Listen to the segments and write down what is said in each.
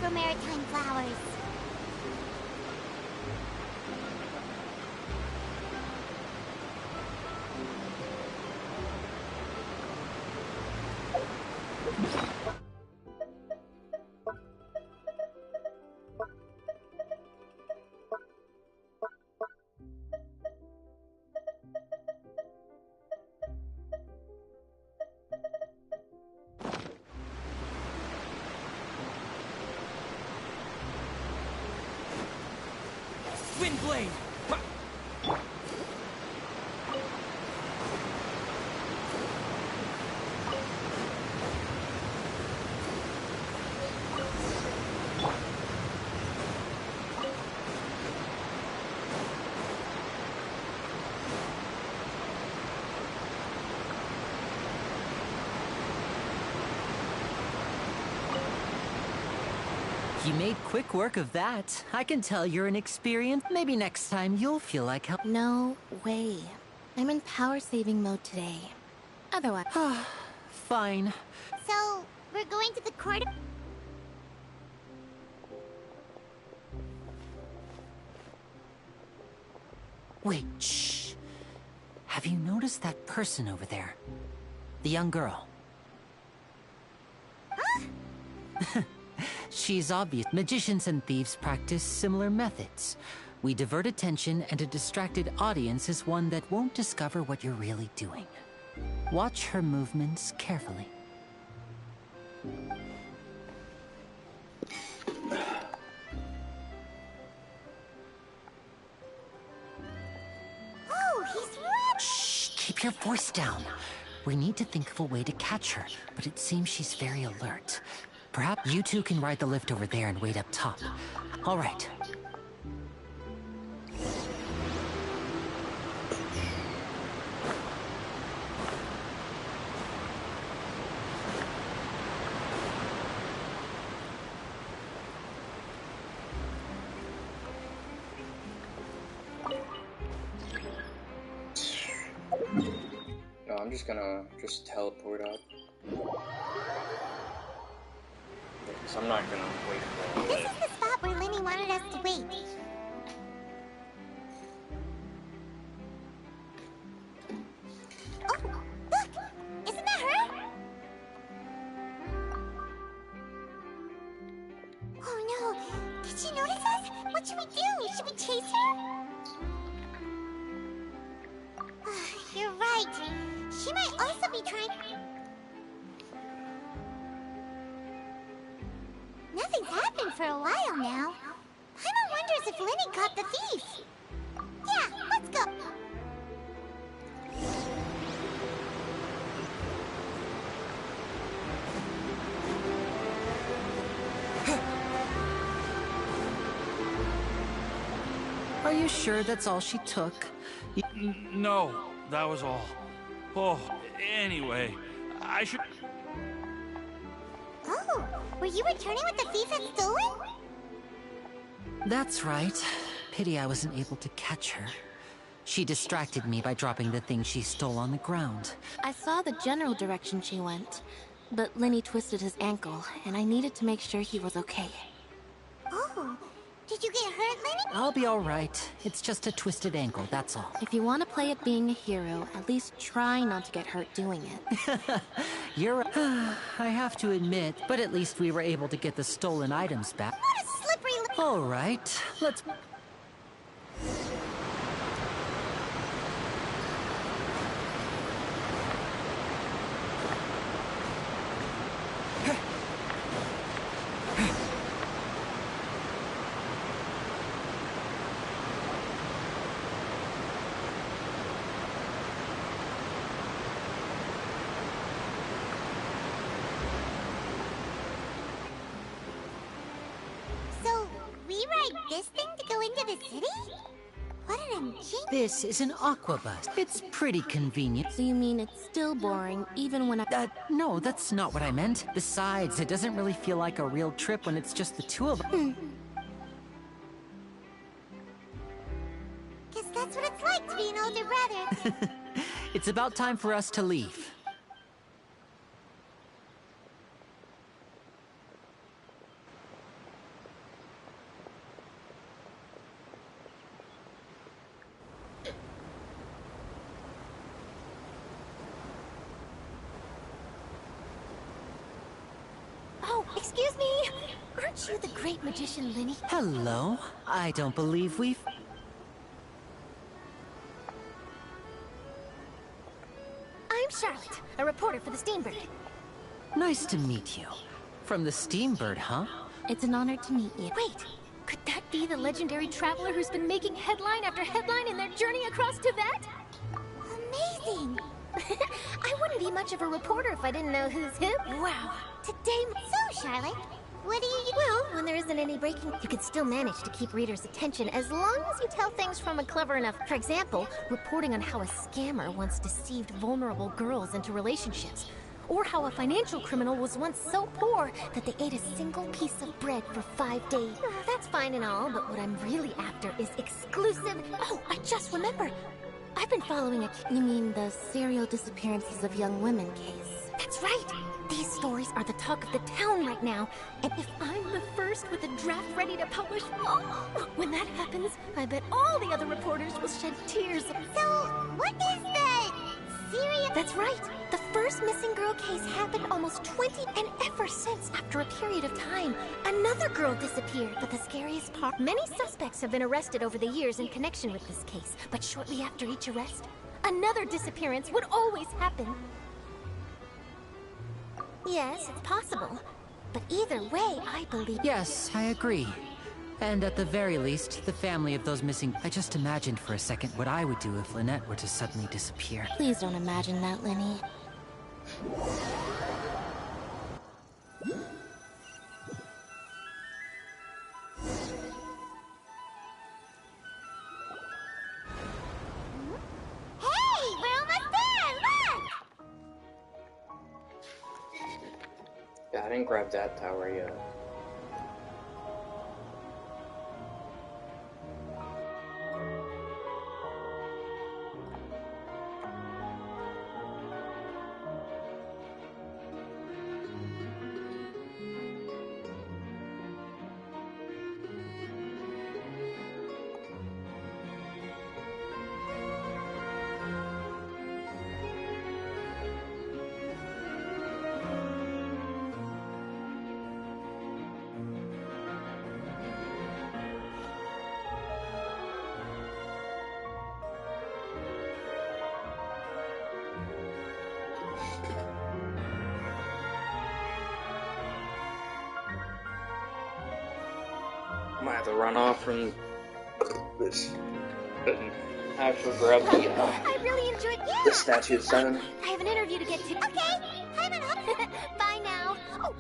for maritime flowers. Windblade! You made quick work of that. I can tell you're an experienced. Maybe next time you'll feel like help. No way. I'm in power saving mode today. Otherwise... Fine. So, we're going to the court... Wait, shh. Have you noticed that person over there? The young girl. Huh? She's obvious. Magicians and thieves practice similar methods. We divert attention, and a distracted audience is one that won't discover what you're really doing. Watch her movements carefully. Oh, he's red! Shh! Keep your voice down. We need to think of a way to catch her, but it seems she's very alert. Perhaps you two can ride the lift over there and wait up top. All right. No, I'm just gonna teleport up. Because I'm not gonna wait for all This is the spot where Lenny wanted us to wait. Oh, look! Isn't that her? Oh no! Did she notice us? What should we do? Should we chase her? You're right. She might also be trying... Nothing's happened for a while now. Paimon wonders if Lenny caught the thief. Yeah, let's go. Are you sure that's all she took? No, that was all. Oh, anyway, I should... Oh, were you returning what the thief had stolen? That's right. Pity I wasn't able to catch her. She distracted me by dropping the thing she stole on the ground. I saw the general direction she went, but Lenny twisted his ankle, and I needed to make sure he was okay. Oh, did you get hurt, Lenny? I'll be all right. It's just a twisted ankle, that's all. If you want to play at being a hero, at least try not to get hurt doing it. You're... I have to admit, but at least we were able to get the stolen items back. What a slippery... All right, let's... So, we ride this thing to go into the city? What an ingenious... This is an aqua bus. It's pretty convenient. So you mean it's still boring, even when I... No, that's not what I meant. Besides, it doesn't really feel like a real trip when it's just the two of us. Guess that's what it's like to be an older brother. It's about time for us to leave. Aren't you the great magician, Linny? Hello. I don't believe we've... I'm Charlotte, a reporter for the Steambird. Nice to meet you. From the Steambird, huh? It's an honor to meet you. Wait, could that be the legendary traveler who's been making headline after headline in their journey across Tibet? Amazing! I wouldn't be much of a reporter if I didn't know who's who. Wow. Today... So, Charlotte, what do you... Well, when there isn't any breaking, you can still manage to keep readers' attention as long as you tell things from a clever enough... For example, reporting on how a scammer once deceived vulnerable girls into relationships. Or how a financial criminal was once so poor that they ate a single piece of bread for 5 days. That's fine and all, but what I'm really after is exclusive... Oh, I just remembered! I've been following a... You mean the serial disappearances of young women case? That's right! These stories are the talk of the town right now, and if I'm the first with a draft ready to publish, oh, when that happens, I bet all the other reporters will shed tears. So, what is the serious... That's right! The first missing girl case happened almost 20, and ever since, after a period of time, another girl disappeared. But the scariest part, many suspects have been arrested over the years in connection with this case, but shortly after each arrest, another disappearance would always happen. Yes, it's possible. But either way, I believe... Yes, I agree. And at the very least, the family of those missing... I just imagined for a second what I would do if Lynette were to suddenly disappear. Please don't imagine that, Linny. Hey, we're almost there! Look! Yeah, I didn't grab that tower yet. I might have to run off from this and actually grab the I really enjoyed... Yeah! the statue of Sun. I have an interview to get to. Okay, I'm an Bye now. Oh,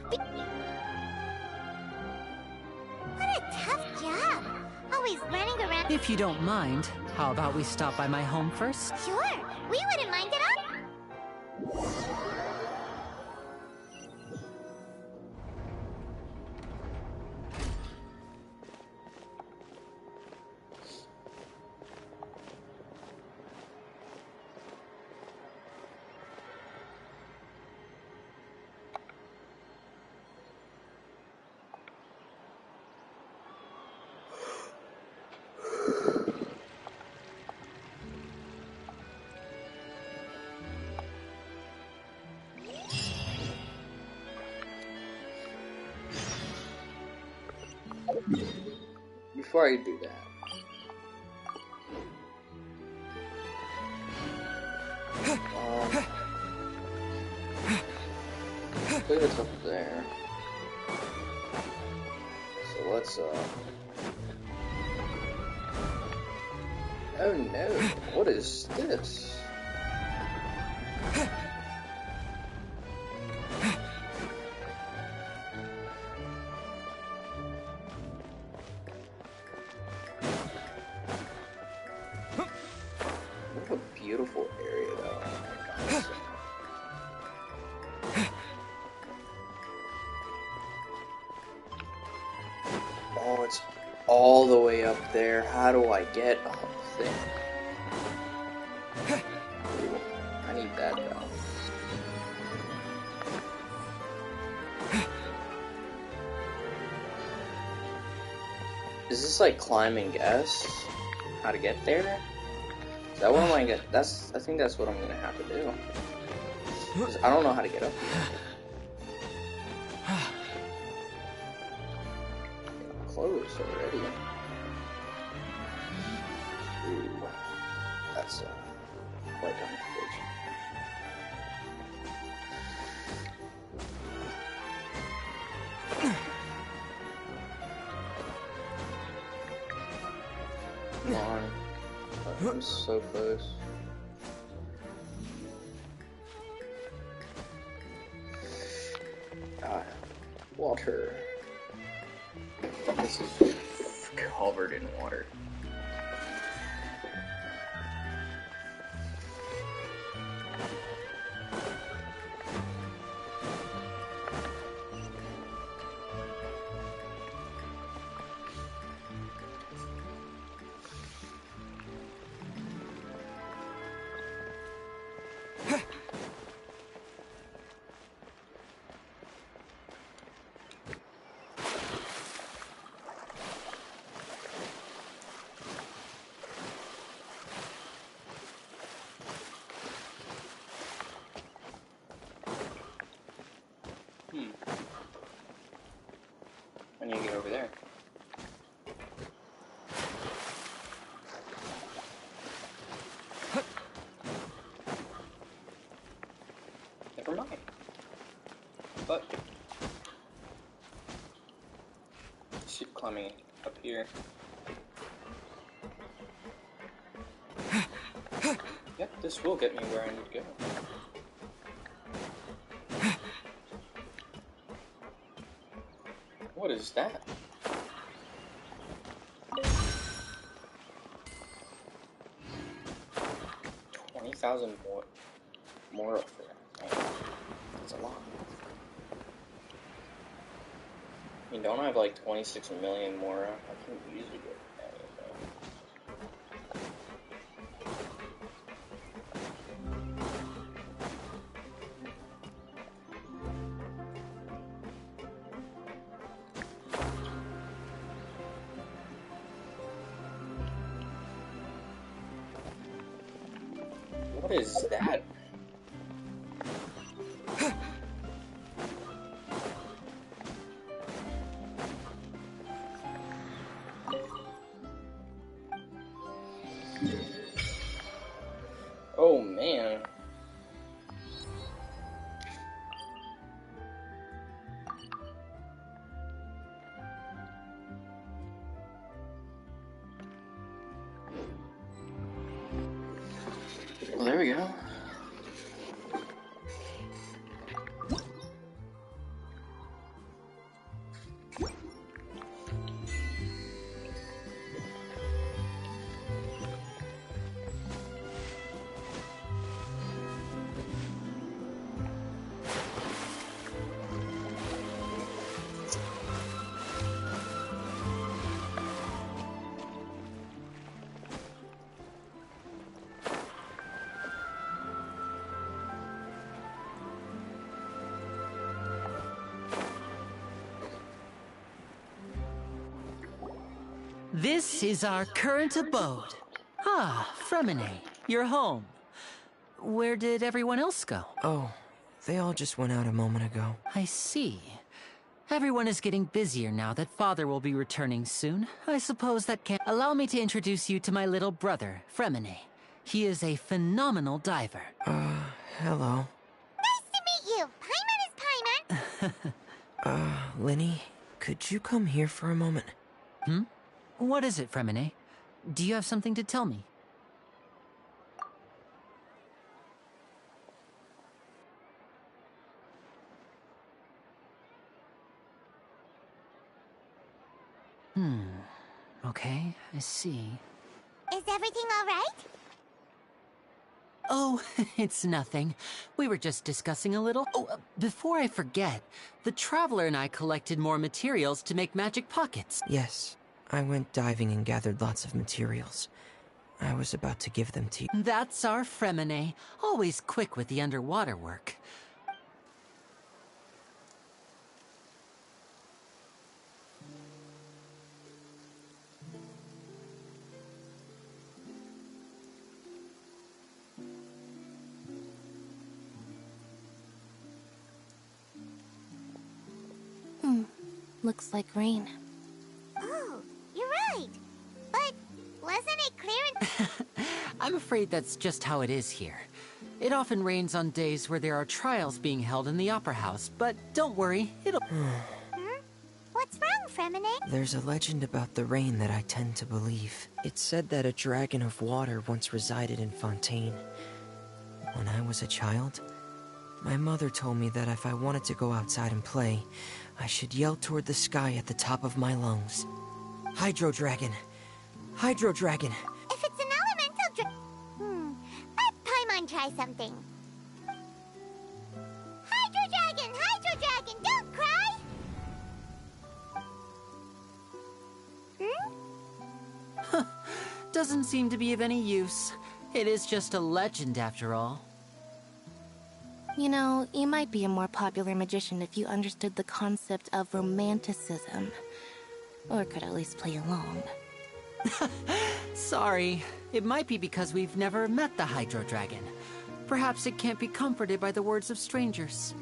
what a tough job. Always running around. If you don't mind, how about we stop by my home first? Sure, we wouldn't mind at all. Before I do that, I believe it's up there. So let's oh no, what is this? What a beautiful area though. Oh, it's all the way up there. How do I get up there? I need that though. Is this like climbing S? How to get there? Is that what I'm gonna get? I think that's what I'm gonna have to do. 'Cause I don't know how to get up here. this already. Ooh, that's quite unfortunate. Come on. I'm so close. Water. This is covered in water. I need to get over there. Never mind. But let's keep climbing up here. Yep, this will get me where I need to go. What is that? $20,000 more up there. That's a lot. I mean, don't I have like 26 million more? I can easily get that. What is that? Oh man. Well, there we go. This is our current abode. Ah, Fremine, you're home. Where did everyone else go? Oh, they all just went out a moment ago. I see. Everyone is getting busier now that Father will be returning soon. I suppose that can allow me to introduce you to my little brother, Fremine. He is a phenomenal diver. Hello. Nice to meet you. Paimon is Paimon. Lenny, could you come here for a moment? What is it, Fremine? Do you have something to tell me? Okay, I see. Is everything all right? Oh, it's nothing. We were just discussing a little. Oh, before I forget, the Traveler and I collected more materials to make magic pockets. Yes, I went diving and gathered lots of materials. I was about to give them to you. That's our Fremine, always quick with the underwater work. Looks like rain. Oh, I'm afraid that's just how it is here. It often rains on days where there are trials being held in the Opera House, but don't worry, it'll... What's wrong, Fremine? There's a legend about the rain that I tend to believe. It's said that a dragon of water once resided in Fontaine. When I was a child, my mother told me that if I wanted to go outside and play, I should yell toward the sky at the top of my lungs. Hydro Dragon! Hydro Dragon! If it's an elemental let Paimon try something. Hydro Dragon, don't cry! Doesn't seem to be of any use. It is just a legend after all. You know, you might be a more popular magician if you understood the concept of romanticism. Or could at least play along. Sorry. It might be because we've never met the Hydro Dragon. Perhaps it can't be comforted by the words of strangers.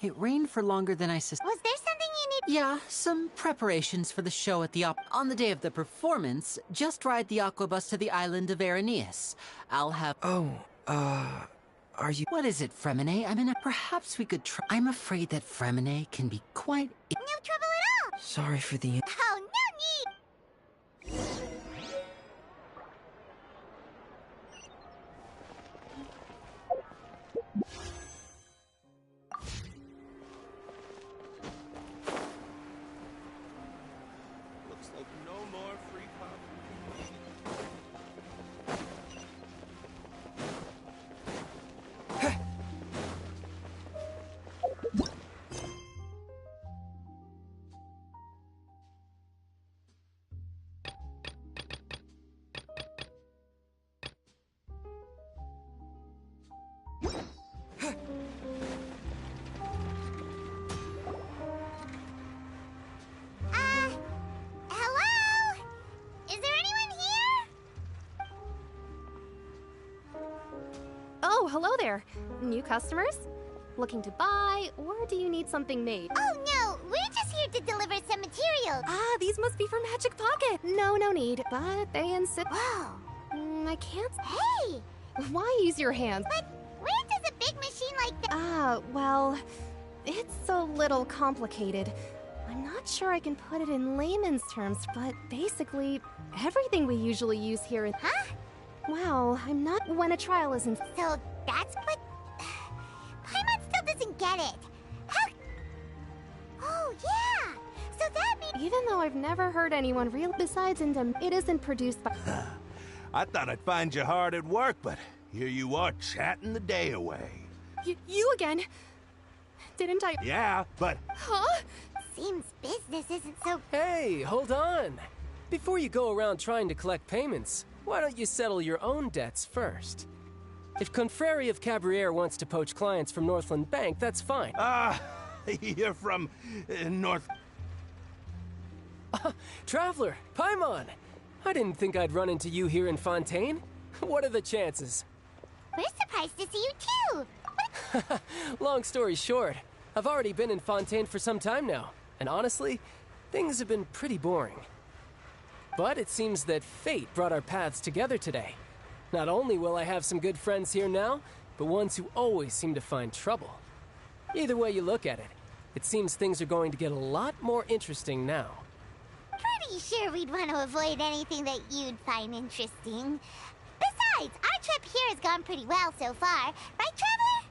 It rained for longer than I suspected. Was there something you need? Yeah, some preparations for the show at the On the day of the performance, just ride the aquabus to the island of Araneus. I'll have... Are you... What is it, Fremine? I mean, perhaps we could try... I'm afraid that Fremine can be quite... No trouble at all! Sorry for the... Oh, no need! Looks like no more free coffee. Hello? Is there anyone here? Oh, hello there. New customers? Looking to buy, or do you need something made? Oh no, we're just here to deliver some materials. Ah, these must be for Magic Pocket. No need. But they insist. Whoa. I can't. Hey! Why use your hands? But where does a big machine like that? Ah, well, it's a little complicated. I'm not sure I can put it in layman's terms, but basically, everything we usually use here is... Huh? Well, I'm not... When a trial isn't... So that's what... Paimon still doesn't get it. How... Oh, yeah! So that means... Even though I've never heard anyone real... Besides Indem, it isn't produced by... I thought I'd find you hard at work, but here you are chatting the day away. You again? Didn't I... Yeah, but Huh? Seems business isn't so... Hey, hold on. Before you go around trying to collect payments, why don't you settle your own debts first? If Confreri of Cabriere wants to poach clients from Northland Bank, that's fine. you're from North... Traveler, Paimon! I didn't think I'd run into you here in Fontaine. What are the chances? We're surprised to see you too. Long story short, I've already been in Fontaine for some time now, and honestly, things have been pretty boring. But it seems that fate brought our paths together today. Not only will I have some good friends here now, but ones who always seem to find trouble. Either way you look at it, it seems things are going to get a lot more interesting now. Pretty sure we'd want to avoid anything that you'd find interesting. Besides, our trip here has gone pretty well so far. Right, Traveler?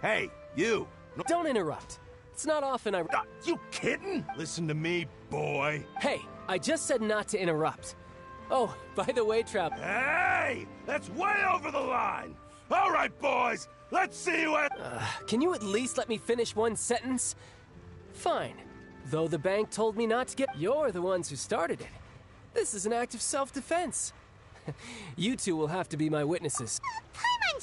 Hey, you! No, Don't interrupt. It's not often I... you kidding? Listen to me, boy. Hey, I just said not to interrupt. Oh, by the way, Trap... Hey! That's way over the line! All right, boys! Let's see what... Can you at least let me finish one sentence? Fine. Though the bank told me not to get... You're the ones who started it. This is an act of self-defense. You two will have to be my witnesses. Paimon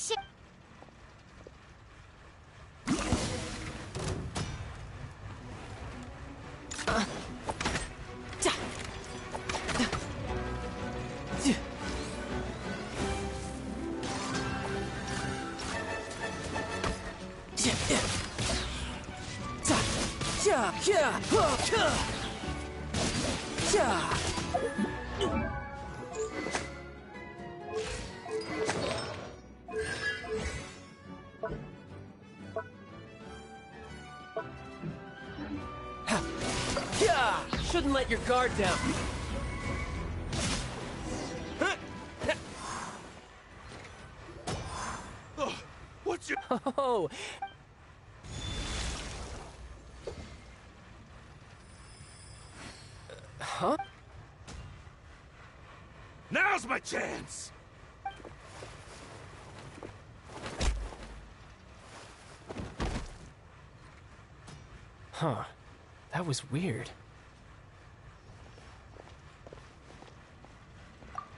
Shouldn't let your guard down. What's your... Oh, huh? Now's my chance! Huh. That was weird.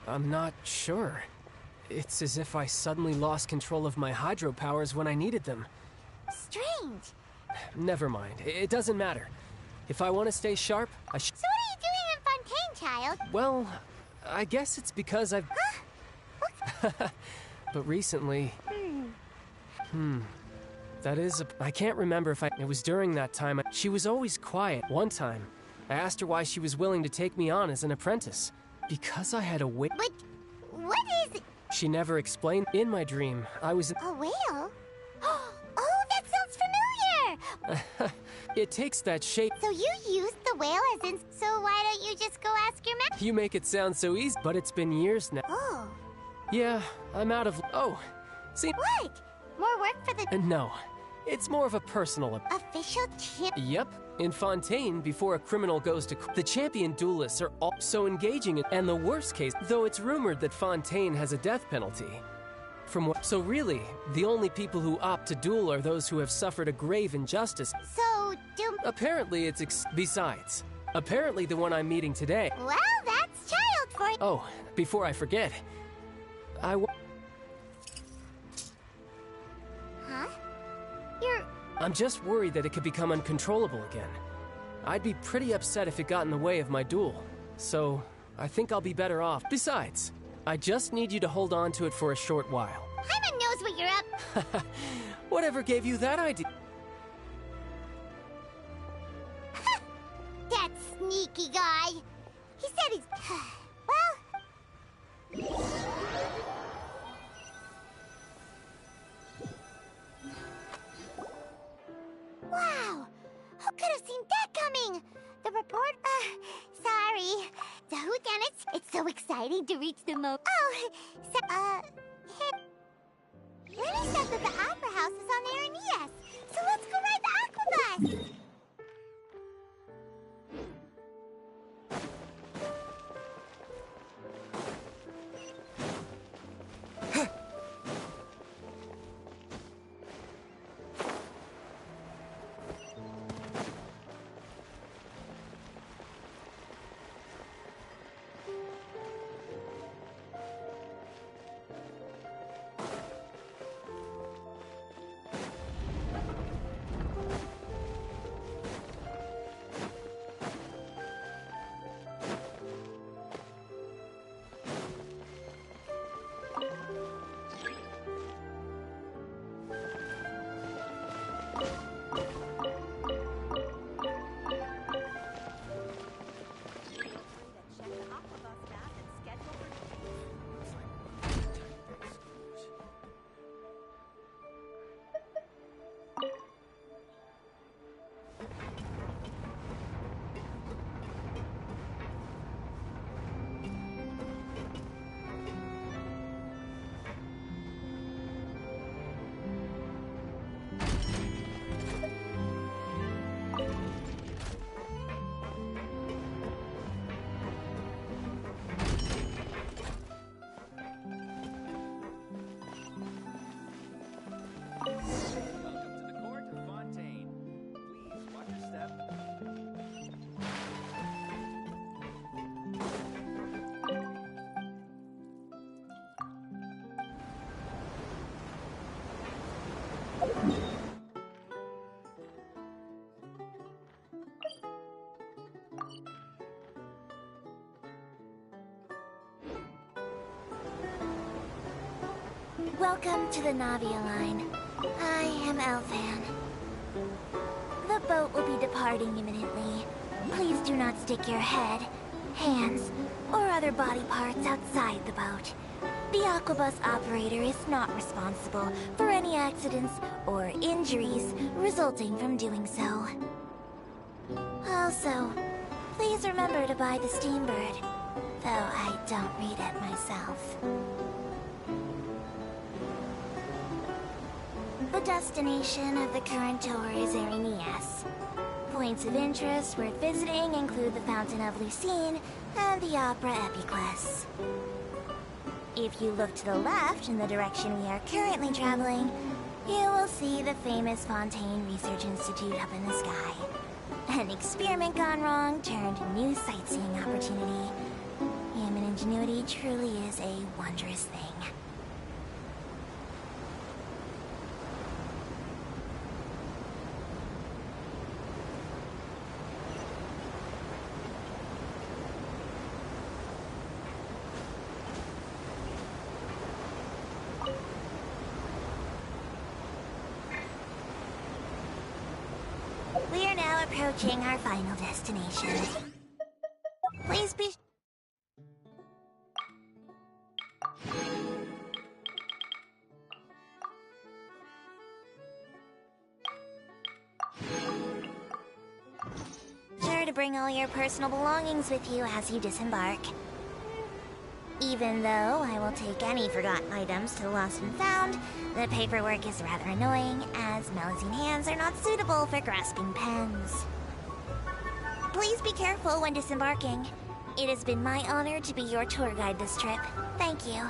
I'm not sure. It's as if I suddenly lost control of my hydro powers when I needed them. Strange. Never mind. It doesn't matter. If I want to stay sharp, I should... So what are you doing in Fontaine, child? Well, I guess it's because I've... But recently... That is I can't remember if It was during that time. She was always quiet. One time, I asked her why she was willing to take me on as an apprentice. Because I had a whale. But what is it? She never explained. In my dream, I was... A whale? Oh, that sounds familiar! It takes that shape. So you used the whale as in... So why don't you just go ask your ma... You make it sound so easy, but it's been years now. Oh. Yeah, I'm out of... Oh, see... What? More work for the... No, it's more of a personal... Official tip? Yep. In Fontaine, before a criminal goes to... The champion duelists are all so engaging, and the worst case... Though it's rumored that Fontaine has a death penalty. From what... So really, the only people who opt to duel are those who have suffered a grave injustice. So, do... Apparently it's... Besides, apparently the one I'm meeting today... Well, that's child for... Oh, before I forget... Huh? You're... I'm just worried that it could become uncontrollable again. I'd be pretty upset if it got in the way of my duel. So, I think I'll be better off. Besides, I just need you to hold on to it for a short while. Paimon knows what you're up... Whatever gave you that idea? That sneaky guy. He said he's... Well... Wow! Who could have seen that coming? The report... sorry. The whodunits, it's so exciting to reach the Oh, so, Lenny said that the Opera House is on there in ES. So let's go ride the Aquabus! Welcome to the Navia line. I am Elfan. The boat will be departing imminently. Please do not stick your head, hands, or other body parts outside the boat. The Aquabus operator is not responsible for any accidents or injuries resulting from doing so. Also, please remember to buy the Steambird, though I don't read it myself. The destination of the current tour is Arenias. Points of interest worth visiting include the Fountain of Lucine and the Opera Epiclese. If you look to the left in the direction we are currently traveling, you will see the famous Fontaine Research Institute up in the sky. An experiment gone wrong turned new sightseeing opportunity. Human ingenuity truly is a wondrous thing. We are now approaching our final destination. Please be... Sure to bring all your personal belongings with you as you disembark. Even though I will take any forgotten items to the lost and found, the paperwork is rather annoying, as Melusine hands are not suitable for grasping pens. Please be careful when disembarking. It has been my honor to be your tour guide this trip. Thank you.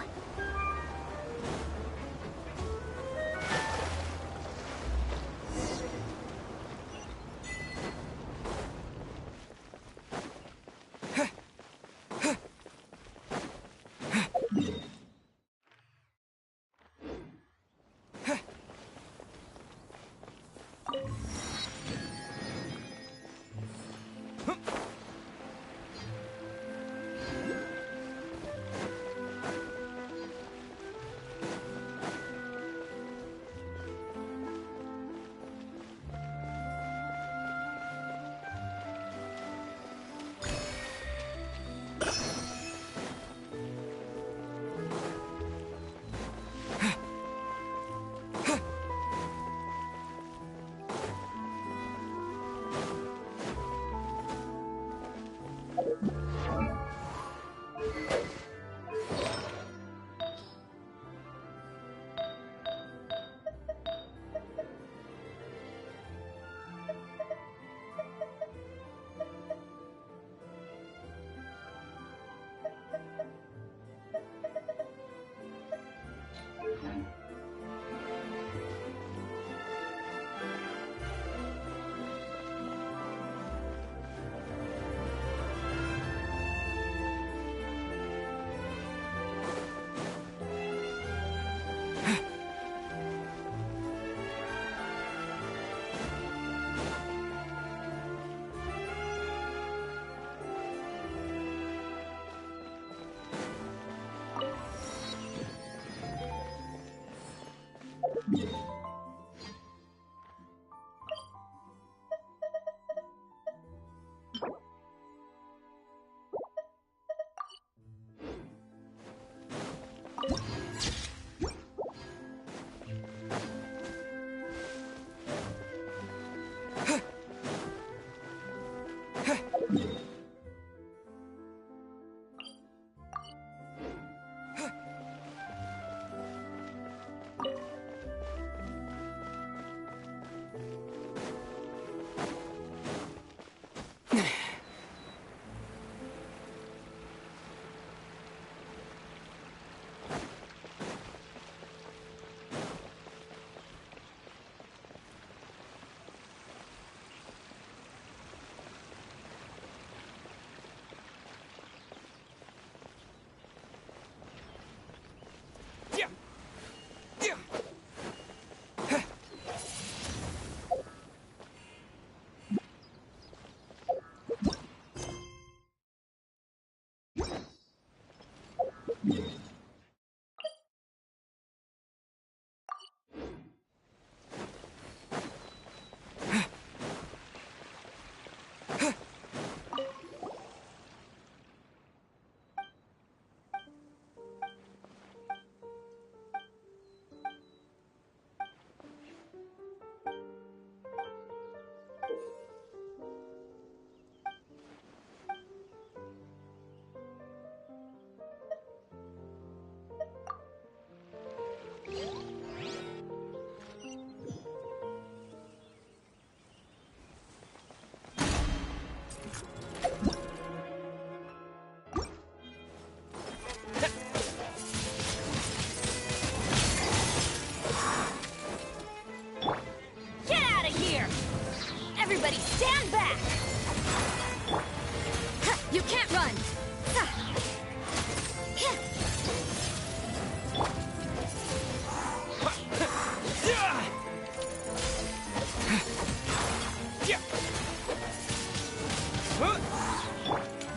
can't run!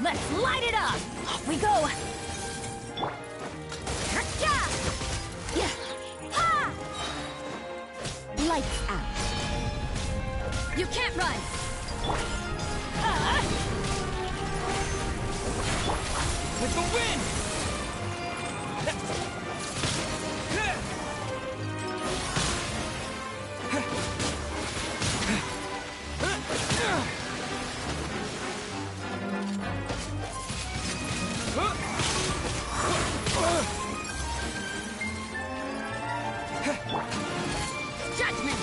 Let's light it up! Off we go! Lights out. You can't run! With the wind! Judgment!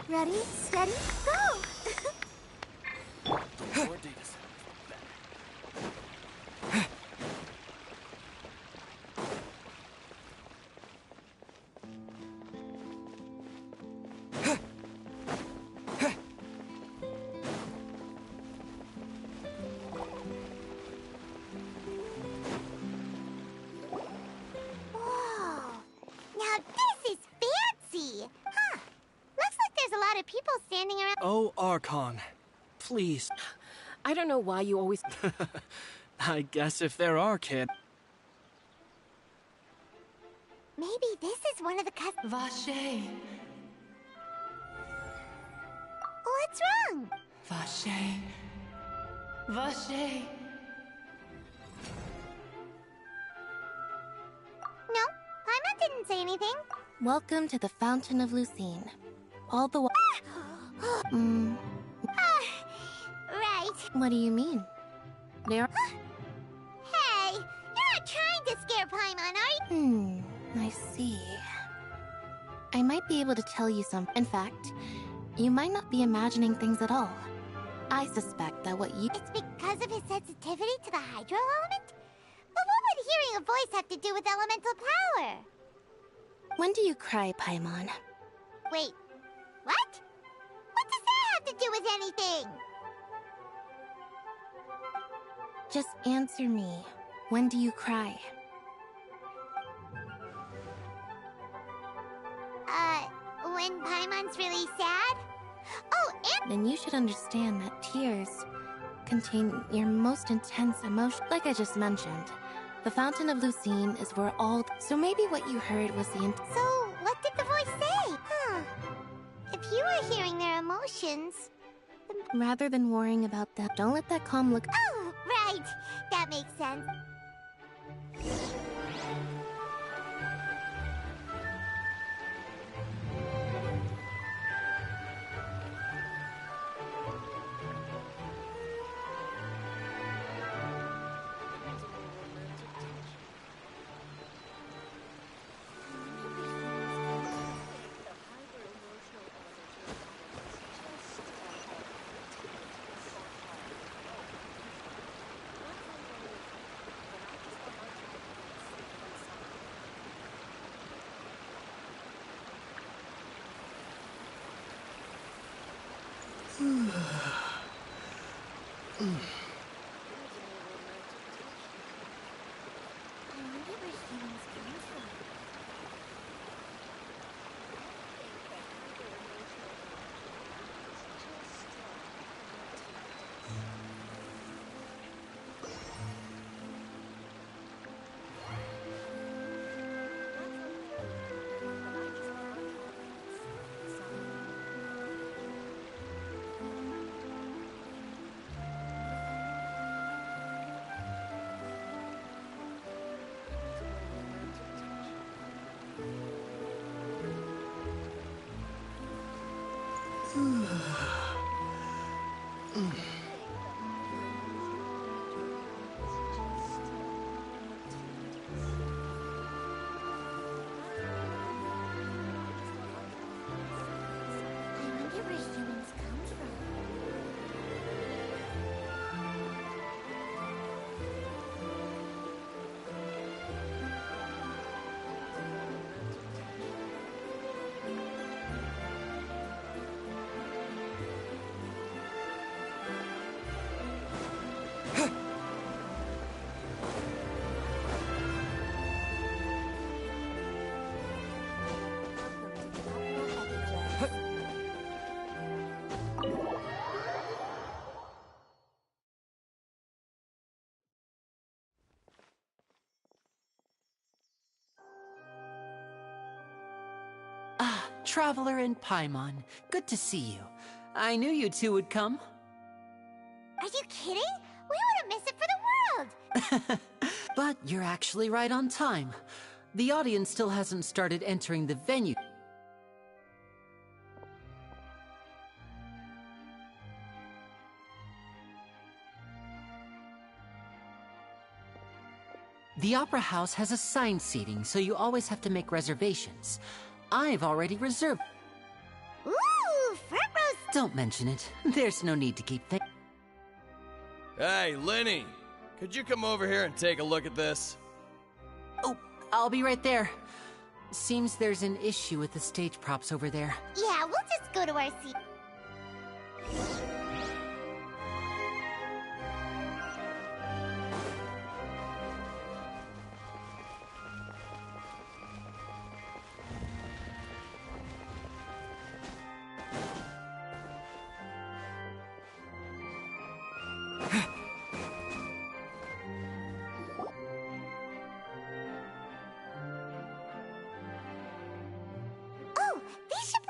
Ready, steady, go! More data centers. Whoa! Now this is fancy! Huh. Looks like there's a lot of people standing around. Oh, Archon. Please. I don't know why you always... I guess if there are, kid. Maybe this is one of the Vache, What's wrong? Vache, Vache. No, Paimon didn't say anything. Welcome to the Fountain of Lucine. All the Right. What do you mean? There... Hey, you're not trying to scare Paimon, are you? I see. I might be able to tell you some. In fact, you might not be imagining things at all. I suspect that what you... It's because of his sensitivity to the hydro element? But what would hearing a voice have to do with elemental power? When do you cry, Paimon? Wait, what? What does that have to do with anything? Just answer me. When do you cry? When Paimon's really sad? Oh, and Then you should understand that tears contain your most intense emotion. Like I just mentioned, the Fountain of Lucine is where all... So maybe what you heard was the... so what did the voice say? Huh. If you were hearing their emotions... Rather than worrying about that, don't let that calm look... Oh, right. That makes sense. Traveler and Paimon. Good to see you. I knew you two would come. Are you kidding? We wouldn't miss it for the world! But you're actually right on time. The audience still hasn't started entering the venue. The Opera House has assigned seating, so you always have to make reservations. I've already reserved. Ooh, front row. Don't mention it. There's no need to keep things. Hey, Lenny! Could you come over here and take a look at this? Oh, I'll be right there. Seems there's an issue with the stage props over there. Yeah, we'll just go to our seat. Oh, they should...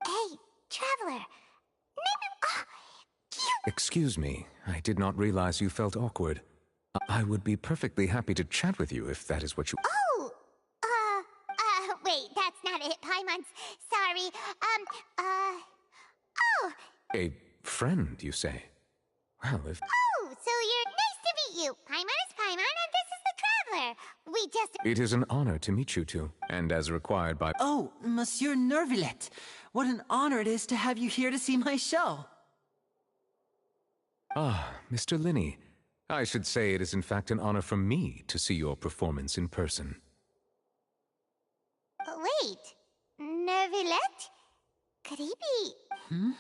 Hey, Traveler. Maybe... Excuse me, I did not realize you felt awkward. I would be perfectly happy to chat with you if that is what you... Oh! Wait, that's not it, Paimon. Sorry. Oh! A friend, you say? Well, if... Oh, so you're nice to meet you. Paimon is Paimon, and this is the Traveler. We just... It is an honor to meet you two, and as required by... Oh, Monsieur Nervillet. What an honor it is to have you here to see my show. Ah, Mr. Linney. I should say it is in fact an honor for me to see your performance in person. Wait. Nervillet? Could he be...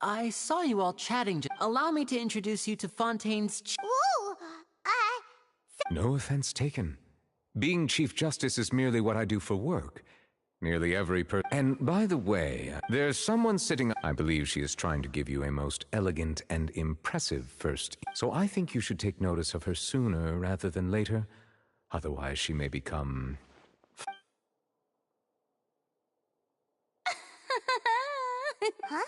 I saw you all chatting. Allow me to introduce you to Fontaine's... Whoa! No offense taken. Being Chief Justice is merely what I do for work. Nearly every And by the way, there's someone sitting... I believe she is trying to give you a most elegant and impressive first. So I think you should take notice of her sooner rather than later. Otherwise she may become... Huh?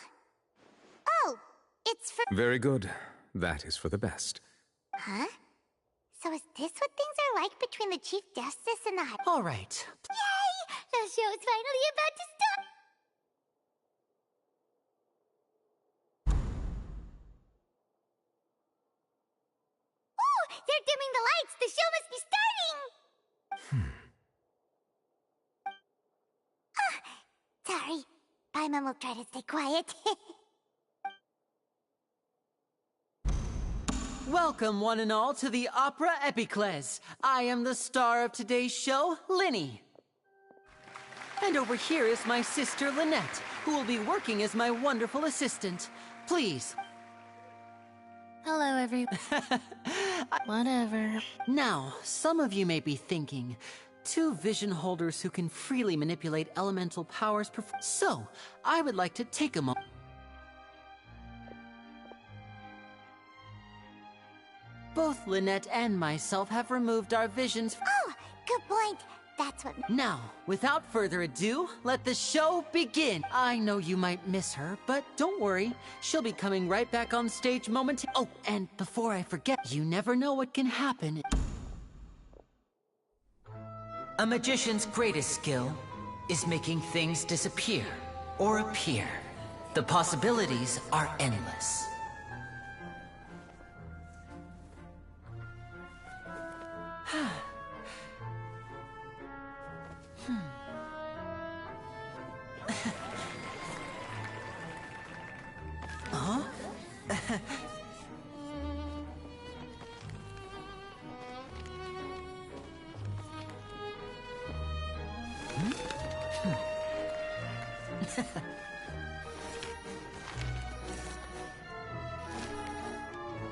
Oh, it's for... Very good. That is for the best. Huh? So is this what things are like between the Chief Justice and the... All right. Yay! The show is finally about to start! Oh! They're dimming the lights! The show must be starting! Sorry. Paimon will try to stay quiet. Welcome, one and all, to the Opera Epiclese. I am the star of today's show, Linny. And over here is my sister, Lynette, who will be working as my wonderful assistant. Please. Hello, everyone. Whatever. Now, some of you may be thinking, two vision holders who can freely manipulate elemental powers So, I would like to take a moment. Both Lynette and myself have removed our visions. Oh, good point. That's what... Now, without further ado, let the show begin. I know you might miss her, but don't worry. She'll be coming right back on stage momentarily. Oh, and before I forget, you never know what can happen. A magician's greatest skill is making things disappear or appear. The possibilities are endless. Huh?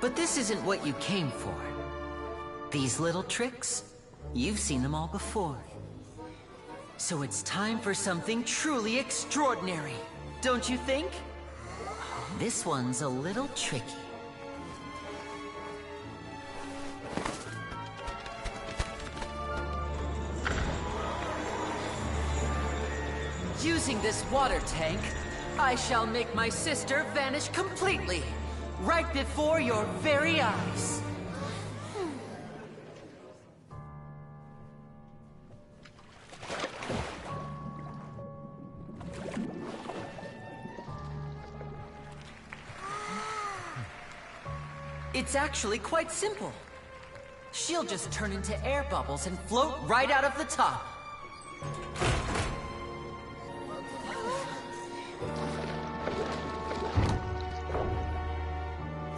But this isn't what you came for. These little tricks, you've seen them all before. So it's time for something truly extraordinary, don't you think? This one's a little tricky. Using this water tank, I shall make my sister vanish completely, right before your very eyes. It's actually quite simple. She'll just turn into air bubbles and float right out of the top.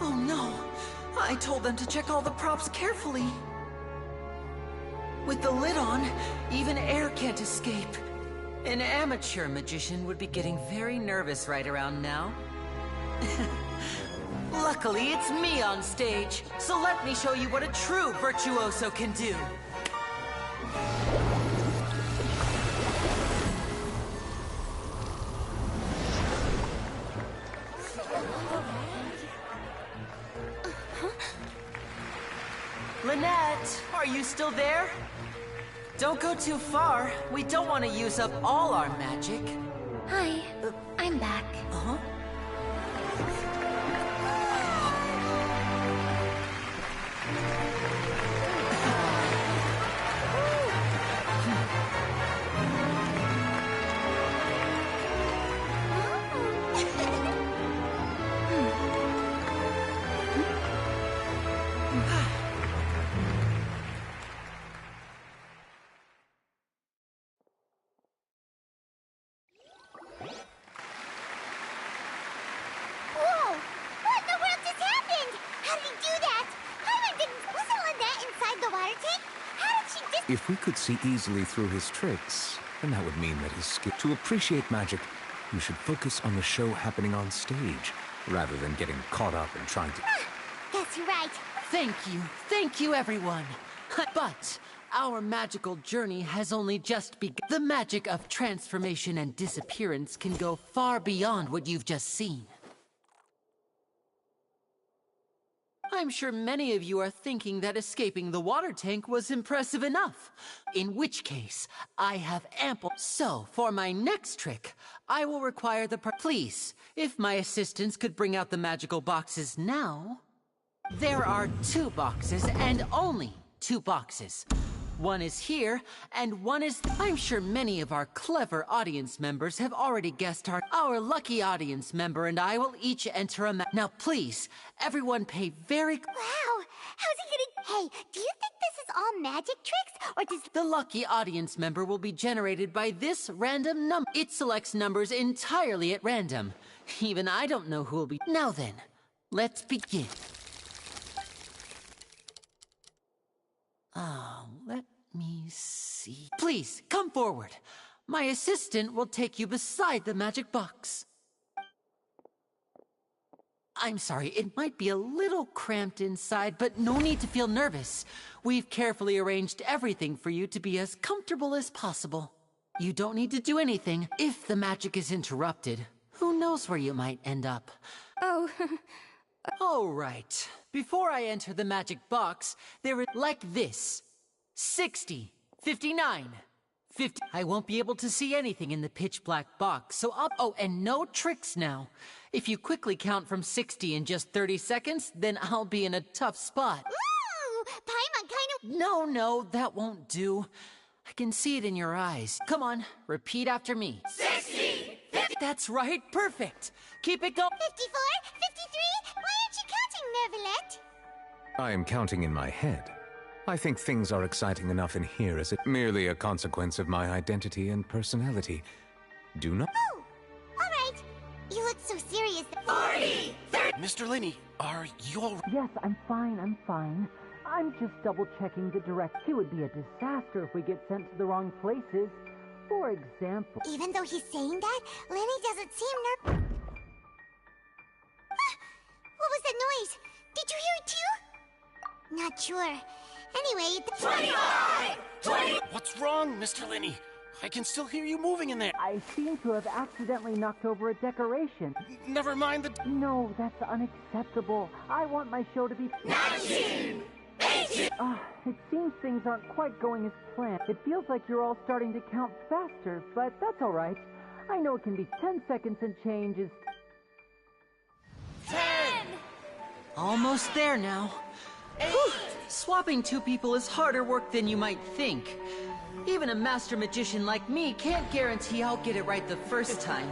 Oh no! I told them to check all the props carefully. With the lid on, even air can't escape. An amateur magician would be getting very nervous right around now. Luckily, it's me on stage, so let me show you what a true virtuoso can do. Lynette, are you still there? Don't go too far. We don't want to use up all our magic. Hi, I'm back. Uh-huh. Whoa! What in the world just happened? How did he do that? Wasn't Lynette inside the water tank? How did she just... If we could see easily through his tricks, then that would mean that his skill... To appreciate magic, you should focus on the show happening on stage, rather than getting caught up in trying to... Guess you're right. Thank you everyone. But our magical journey has only just begun. The magic of transformation and disappearance can go far beyond what you've just seen. I'm sure many of you are thinking that escaping the water tank was impressive enough. In which case, I have ample... So, for my next trick, I will require the... Please, if my assistants could bring out the magical boxes now... There are 2 boxes, and only 2 boxes. One is here, and one is... I'm sure many of our clever audience members have already guessed our lucky audience member and I will each enter a Now please, everyone pay very... Wow! How's he gonna... Hey, do you think this is all magic tricks, or does... The lucky audience member will be generated by this random number. It selects numbers entirely at random. Even I don't know who will be... Now then, let's begin. Let me see. Please, come forward. My assistant will take you beside the magic box. I'm sorry, it might be a little cramped inside, but no need to feel nervous. We've carefully arranged everything for you to be as comfortable as possible. You don't need to do anything. If the magic is interrupted, who knows where you might end up. Oh, All right. Before I enter the magic box, there is like this. 60, 59, 50. I won't be able to see anything in the pitch black box, so I'll... Oh, and no tricks now. If you quickly count from 60 in just 30 seconds, then I'll be in a tough spot. Ooh! Paimon kind of... No, that won't do. I can see it in your eyes. Come on, repeat after me. 60! 50... That's right, perfect. Keep it going. 54? 53? Why aren't you counting, Neverlet? I am counting in my head. I think things are exciting enough in here as it merely a consequence of my identity and personality. Do not... Oh! Alright. You look so serious. 40! 30... Mr. Linney, are you all... Yes, I'm fine. I'm just double-checking the direction. It would be a disaster if we get sent to the wrong places. For example... Even though he's saying that, Lenny doesn't seem What was that noise? Did you hear it too? Not sure. Anyway, 25! 20! What's wrong, Mr. Linney? I can still hear you moving in there. I seem to have accidentally knocked over a decoration. Never mind the... No, that's unacceptable. I want my show to be... 19! 18! It seems things aren't quite going as planned. It feels like you're all starting to count faster, but that's all right. I know it can be 10 seconds and change is... 10! Almost there now. Whew. Swapping two people is harder work than you might think. Even a master magician like me can't guarantee I'll get it right the first time.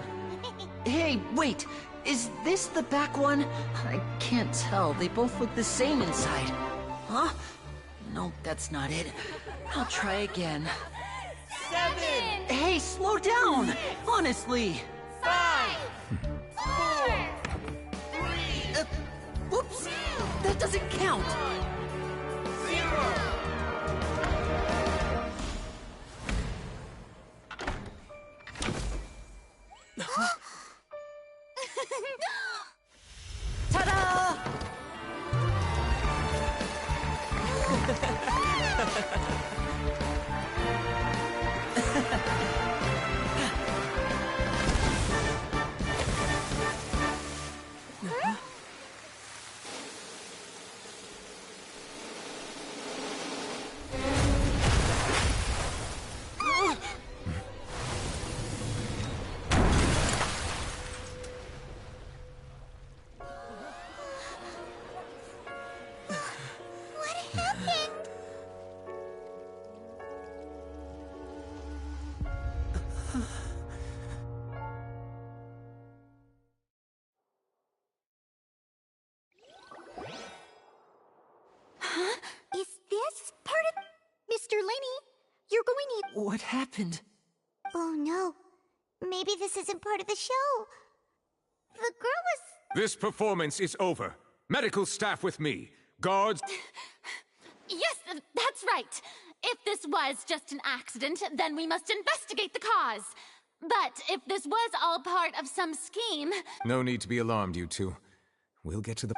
Hey, wait! Is this the back one? I can't tell. They both look the same inside. Huh? No, that's not it. I'll try again. 7! Hey, slow down! Honestly! 5! 4! 3! Whoops! That doesn't count! 0! Ta-da! Is this part of... Mr. Laney, you're going to... What happened? Oh no. Maybe this isn't part of the show. The girl was... This performance is over. Medical staff with me. Guards... Yes, that's right. If this was just an accident, then we must investigate the cause. But if this was all part of some scheme... No need to be alarmed, you two. We'll get to the...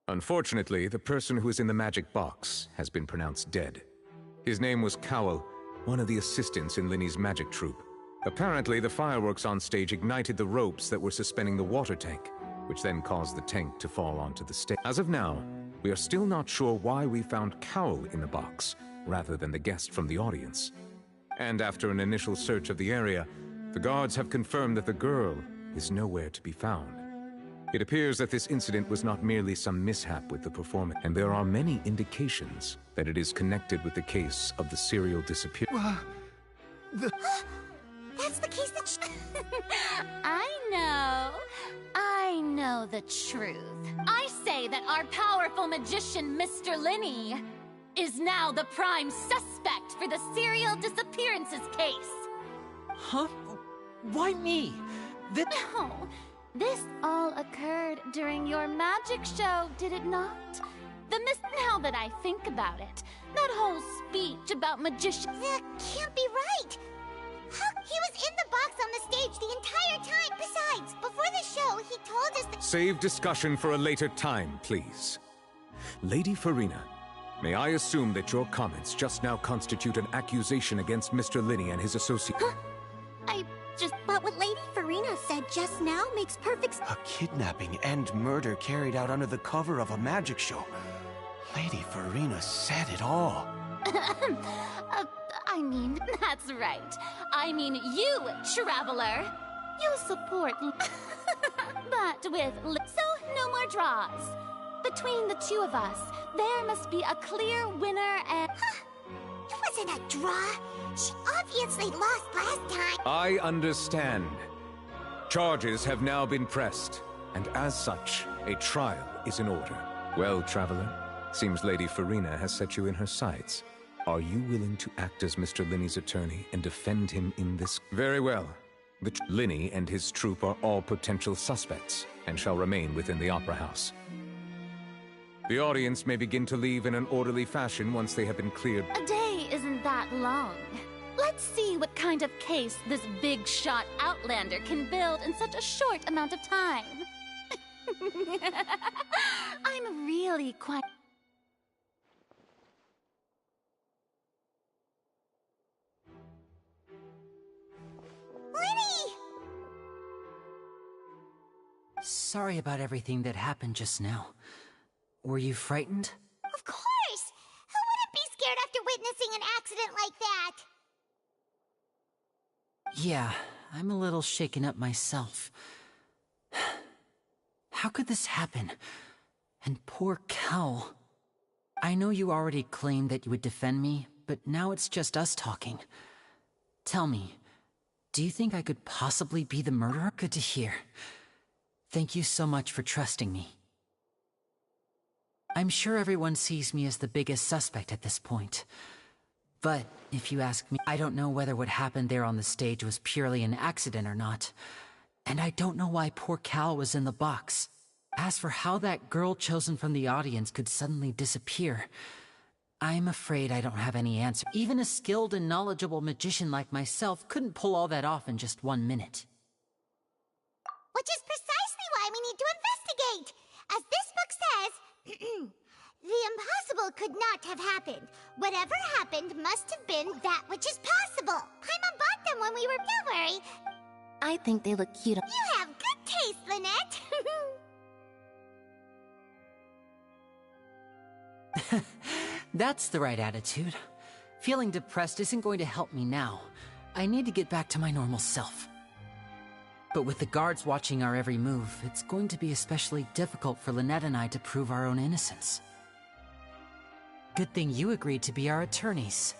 Unfortunately, the person who is in the magic box has been pronounced dead. His name was Cowell, one of the assistants in Linny's magic troupe. Apparently, the fireworks on stage ignited the ropes that were suspending the water tank, which then caused the tank to fall onto the stage. As of now, we are still not sure why we found Cowell in the box, rather than the guest from the audience. And after an initial search of the area, the guards have confirmed that the girl is nowhere to be found. It appears that this incident was not merely some mishap with the performance, and there are many indications that it is connected with the case of the serial disappearance. That's the case that... I know the truth. I say that our powerful magician, Mr. Linney, is now the prime suspect for the serial disappearances case. Huh? Why me? No. This all occurred during your magic show, did it not? Now that I think about it, that whole speech about magicians... That can't be right! He was in the box on the stage the entire time! Besides, before the show, he told us that... Save discussion for a later time, please. Lady Farina, may I assume that your comments just now constitute an accusation against Mr. Linney and his associates? Huh? But what Lady Farina said just now makes perfect sense. A kidnapping and murder carried out under the cover of a magic show. Lady Farina said it all. I mean, that's right. I mean you, traveler. You support... But with... So, no more draws. Between the two of us, there must be a clear winner and... It wasn't a draw. She obviously lost last time. I understand. Charges have now been pressed, and as such, a trial is in order. Well, traveler, seems Lady Farina has set you in her sights. Are you willing to act as Mr. Linney's attorney and defend him in this? Very well. Linney and his troupe are all potential suspects, and shall remain within the Opera House. The audience may begin to leave in an orderly fashion once they have been cleared. A day isn't that long. Let's see what kind of case this big-shot Outlander can build in such a short amount of time. I'm really quite... sorry about everything that happened just now. Were you frightened? Of course! Who wouldn't be scared after witnessing an accident like that? Yeah, I'm a little shaken up myself. How could this happen? And poor Cal. I know you already claimed that you would defend me, but now it's just us talking. Tell me, do you think I could possibly be the murderer? Good to hear. Thank you so much for trusting me. I'm sure everyone sees me as the biggest suspect at this point. But if you ask me, I don't know whether what happened there on the stage was purely an accident or not. And I don't know why poor Cal was in the box. As for how that girl chosen from the audience could suddenly disappear, I'm afraid I don't have any answer. Even a skilled and knowledgeable magician like myself couldn't pull all that off in just 1 minute. Which is precisely why we need to investigate! As this book says, the impossible could not have happened. Whatever happened must have been that which is possible. Paimon bought them when we were... Don't worry. I think they look cute. You have good taste, Lynette! That's the right attitude. Feeling depressed isn't going to help me now. I need to get back to my normal self. But with the guards watching our every move, it's going to be especially difficult for Lynette and I to prove our own innocence. Good thing you agreed to be our attorneys.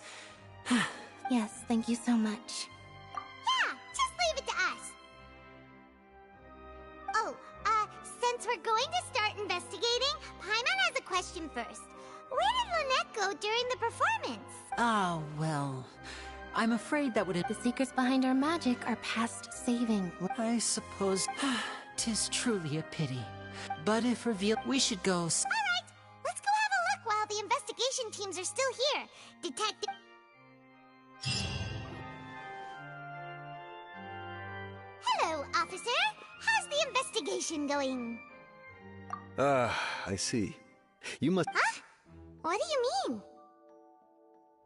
Yes, thank you so much. Yeah, just leave it to us. Oh, since we're going to start investigating, Paimon has a question first. Where did Lynette go during the performance? Oh, well, I'm afraid that would have... The secrets behind our magic are past saving. I suppose 'tis truly a pity. But if revealed, we should go... Alright, let's go have a look while the investigation teams are still here. Detective... Hello, officer. How's the investigation going? I see. You must... Huh? What do you mean?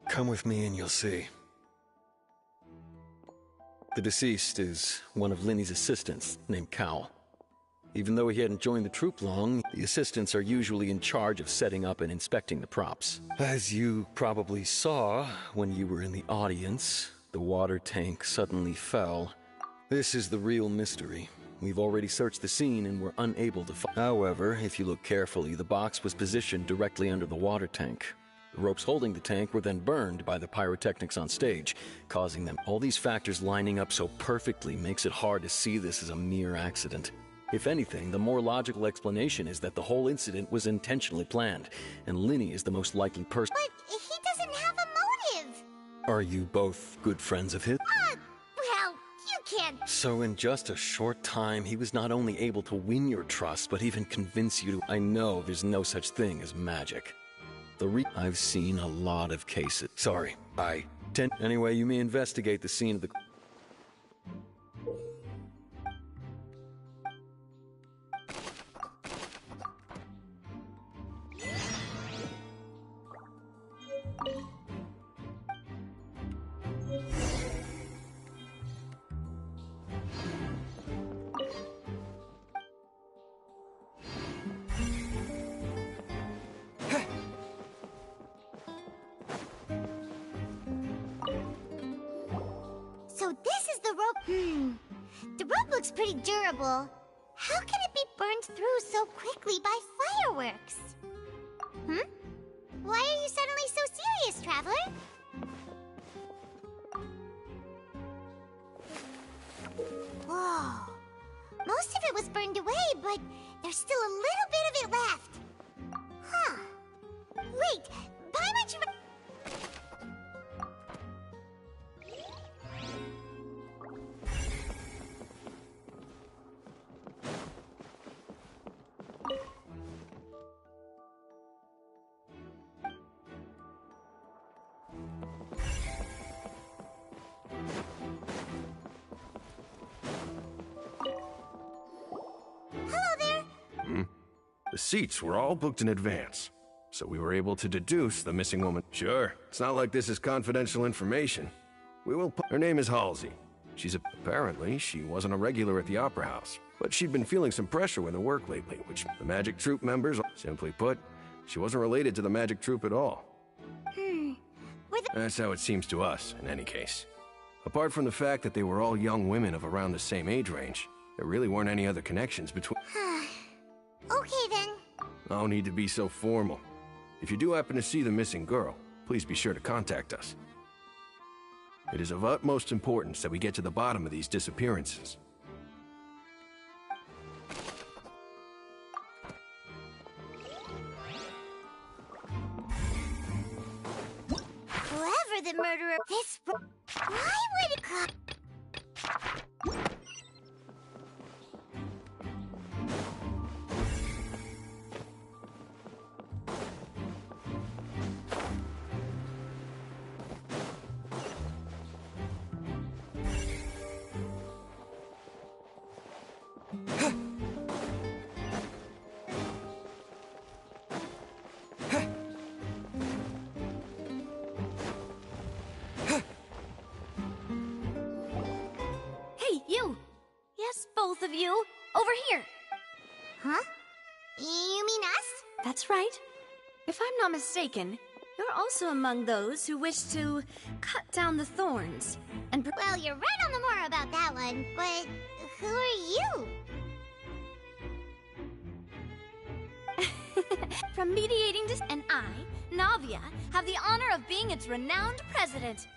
Come with me and you'll see. The deceased is one of Linny's assistants, named Cal. Even though he hadn't joined the troupe long, the assistants are usually in charge of setting up and inspecting the props. As you probably saw when you were in the audience, the water tank suddenly fell. This is the real mystery. We've already searched the scene and were unable to find. However, if you look carefully, the box was positioned directly under the water tank. The ropes holding the tank were then burned by the pyrotechnics on stage, causing them. All these factors lining up so perfectly makes it hard to see this as a mere accident. If anything, the more logical explanation is that the whole incident was intentionally planned, and Linny is the most likely person. But he doesn't have a motive. Are you both good friends of his? Well, you can't. So in just a short time, he was not only able to win your trust, but even convince you to... I know there's no such thing as magic. I've seen a lot of cases. Sorry, Anyway, you may investigate the scene of the... So this is the rope. The rope looks pretty durable. How can it be burned through so quickly by fireworks? Why are you suddenly so serious, Traveler? Whoa. Most of it was burned away, but there's still a little bit of it left. Huh. Wait, Paimon should... The seats were all booked in advance, so we were able to deduce the missing woman. Sure, it's not like this is confidential information. Her name is Halsey. Apparently, she wasn't a regular at the Opera House, but she'd been feeling some pressure with her work lately, which the Magic Troupe members, simply put, she wasn't related to the Magic Troupe at all. That's how it seems to us, in any case. Apart from the fact that they were all young women of around the same age range, there really weren't any other connections between... Okay then. No need to be so formal. If you do happen to see the missing girl, please be sure to contact us. It is of utmost importance that we get to the bottom of these disappearances. Whoever the murderer is, why would it come? Both of you, over here. Huh? You mean us? That's right. If I'm not mistaken, you're also among those who wish to cut down the thorns and... Well, you're right on the mark about that one, but who are you? From mediating and I, Navia, have the honor of being its renowned president.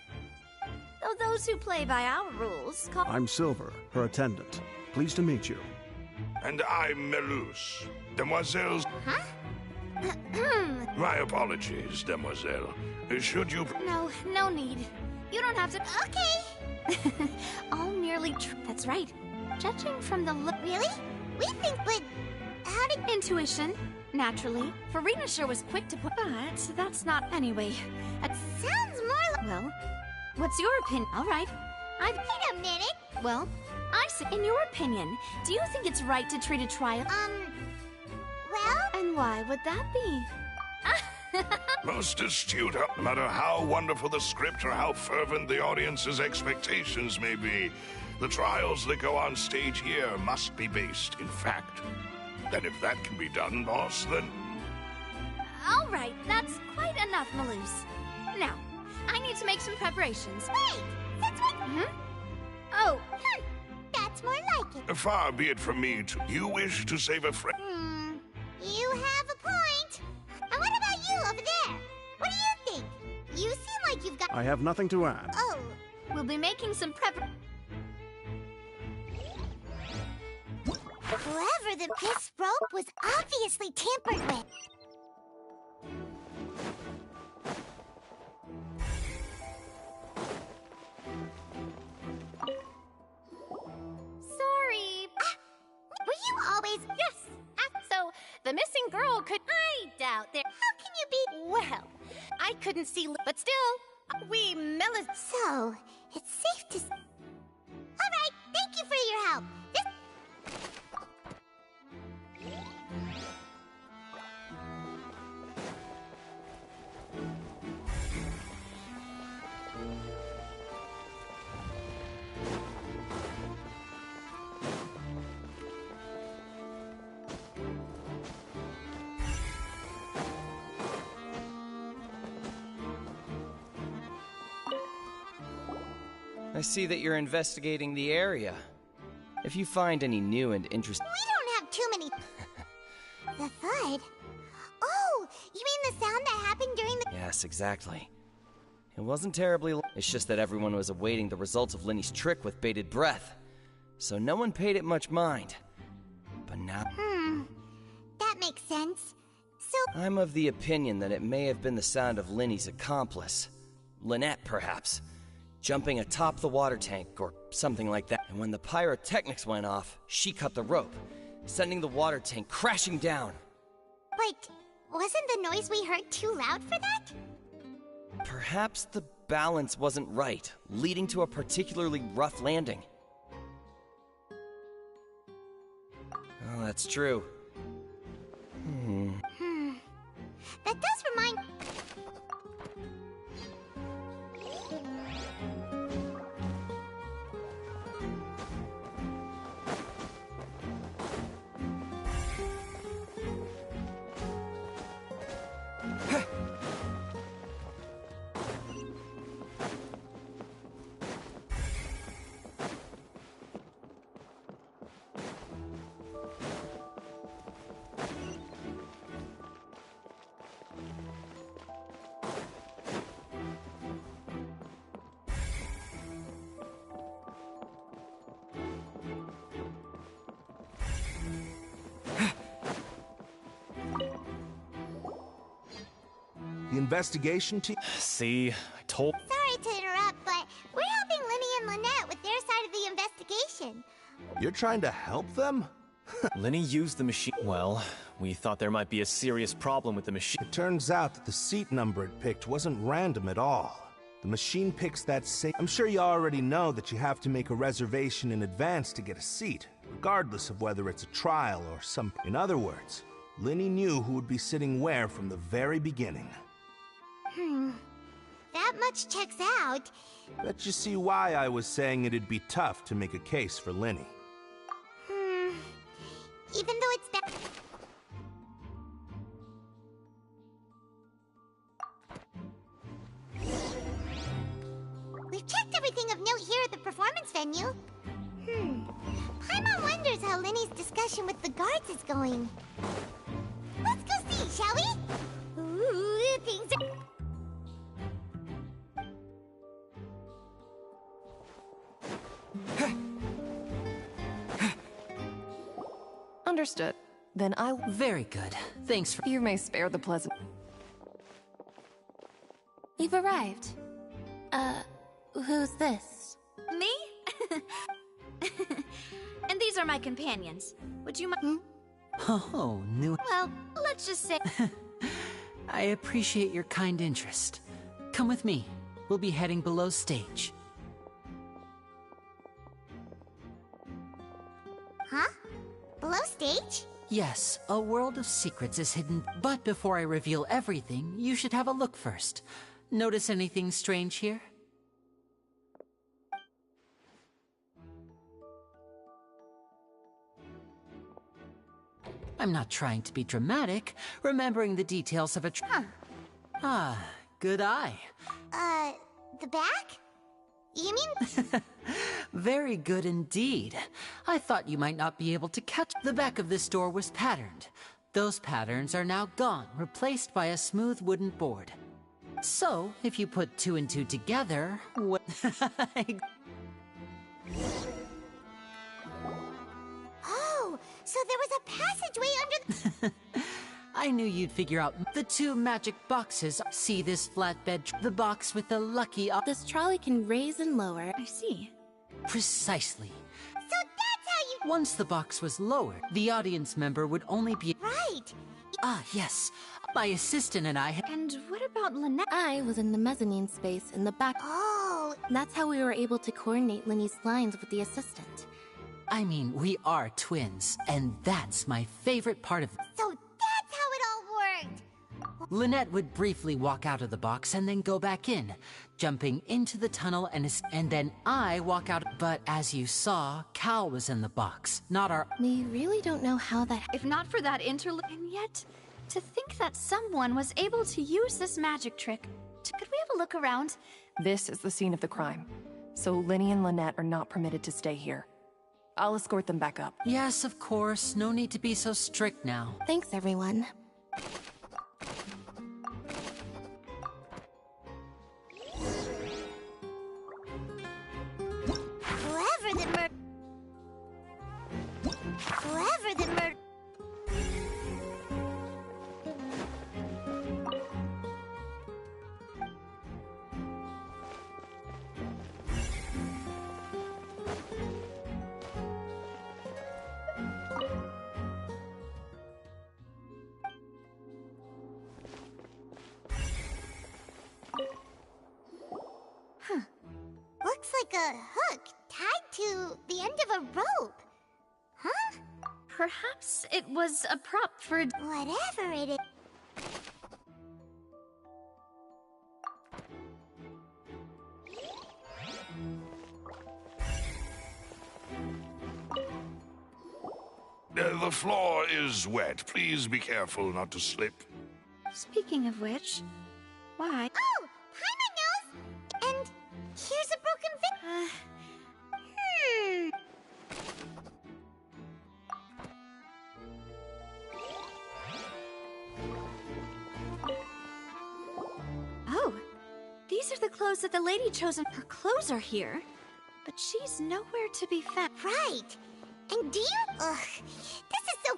Though those who play by our rules call... I'm Silver, her attendant. Pleased to meet you. And I'm Melus. Demoiselles... Huh? My apologies, demoiselle. Should you... No need. You don't have to... Okay. All merely That's right. Judging from the look... Really? We think, but... How did... Intuition. Naturally. Farina sure was quick to put... But that's not... Anyway. It sounds more like... Well, what's your opinion? All right. Wait a minute. Well, I say, in your opinion, do you think it's right to treat a trial? Well? And why would that be? Most astute, no matter how wonderful the script or how fervent the audience's expectations may be, the trials that go on stage here must be based in fact. And if that can be done, boss, then... All right, that's quite enough, Melus. Now, I need to make some preparations. Wait! Since we... Oh. That's more like it. Far be it from me to... You wish to save a friend... You have a point. And what about you over there? What do you think? You seem like you've got... I have nothing to add. Oh. We'll be making some Whoever this rope was obviously tampered with. Sorry. Were you always... Yes. So, the missing girl could... I doubt there... How can you be... Well, I couldn't see... But still, we So, it's safe to... All right, thank you for your help. I see that you're investigating the area. If you find any new and interesting... We don't have too many... The thud? Oh, you mean the sound that happened during the... Yes, exactly. It wasn't terribly... It's just that everyone was awaiting the results of Lenny's trick with bated breath. So no one paid it much mind. But now... That makes sense. So... I'm of the opinion that it may have been the sound of Lenny's accomplice. Lynette, perhaps. Jumping atop the water tank, or something like that. And when the pyrotechnics went off, she cut the rope, sending the water tank crashing down. But wasn't the noise we heard too loud for that? Perhaps the balance wasn't right, leading to a particularly rough landing. Oh, that's true. That does remind... The investigation team... See, I told... Sorry to interrupt, but we're helping Linny and Lynette with their side of the investigation. You're trying to help them? Linny used the machine... Well, we thought there might be a serious problem with the machine. It turns out that the seat number it picked wasn't random at all. The machine picks that same... I'm sure you already know that you have to make a reservation in advance to get a seat, regardless of whether it's a trial or some... In other words, Linny knew who would be sitting where from the very beginning. That much checks out. Bet you see why I was saying it'd be tough to make a case for Linny. Even though it's bad. We've checked everything of note here at the performance venue. Paimon wonders how Linny's discussion with the guards is going. Let's go see, shall we? Ooh, things are... Understood. Then I... Very good. Thanks for... You may spare the pleasant... You've arrived. Who's this? Me? And these are my companions. Would you mind? Oh, new... Well, let's just say... I appreciate your kind interest. Come with me. We'll be heading below stage. Huh? Below stage? Yes, a world of secrets is hidden. But before I reveal everything, you should have a look first. Notice anything strange here? I'm not trying to be dramatic, remembering the details of a Ah, good eye. The back? You mean... Very good indeed. I thought you might not be able to catch... The back of this door was patterned. Those patterns are now gone, replaced by a smooth wooden board. So, if you put two and two together... What... Oh, so there was a passageway under... I knew you'd figure out the two magic boxes. See this flatbed, the box with the lucky... This trolley can raise and lower. I see. Precisely. So that's how you... Once the box was lowered, the audience member would only be... Right. Ah, yes. My assistant and I... And what about Lynette? I was in the mezzanine space in the back. Oh. That's how we were able to coordinate Linny's lines with the assistant. I mean, we are twins, and that's my favorite part of... So that's how it all worked! Lynette would briefly walk out of the box and then go back in, jumping into the tunnel and then I walk out. But as you saw, Cal was in the box, not our... We really don't know how that... If not for that and yet, to think that someone was able to use this magic trick. Could we have a look around? This is the scene of the crime. So Linny and Lynette are not permitted to stay here. I'll escort them back up. Yes, of course. No need to be so strict now. Thanks, everyone. Whoever the murder... Looks like a hook tied to the end of a rope. Huh? Perhaps it was a prop for... Whatever it is. The floor is wet. Please be careful not to slip. Speaking of which, why? Oh! Paimon knows! And here's a broken Oh, these are the clothes that the lady chose. Her clothes are here, but she's nowhere to be found. Right. And do you... Ugh. This is so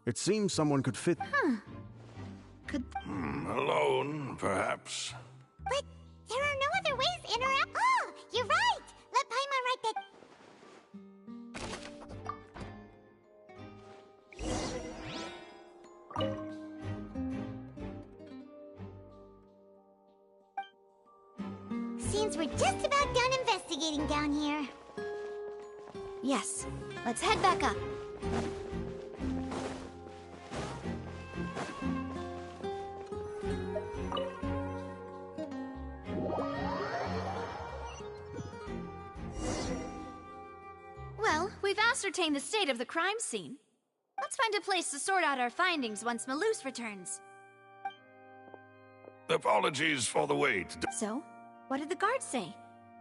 It seems someone could fit. Huh. Could... Alone, perhaps. But there are no other ways in or out. Oh, you're right! Let Paimon write that. Seems we're just about done investigating down here. Yes, let's head back up. Well, we've ascertained the state of the crime scene. Let's find a place to sort out our findings once Malus returns. Apologies for the wait. So, what did the guards say?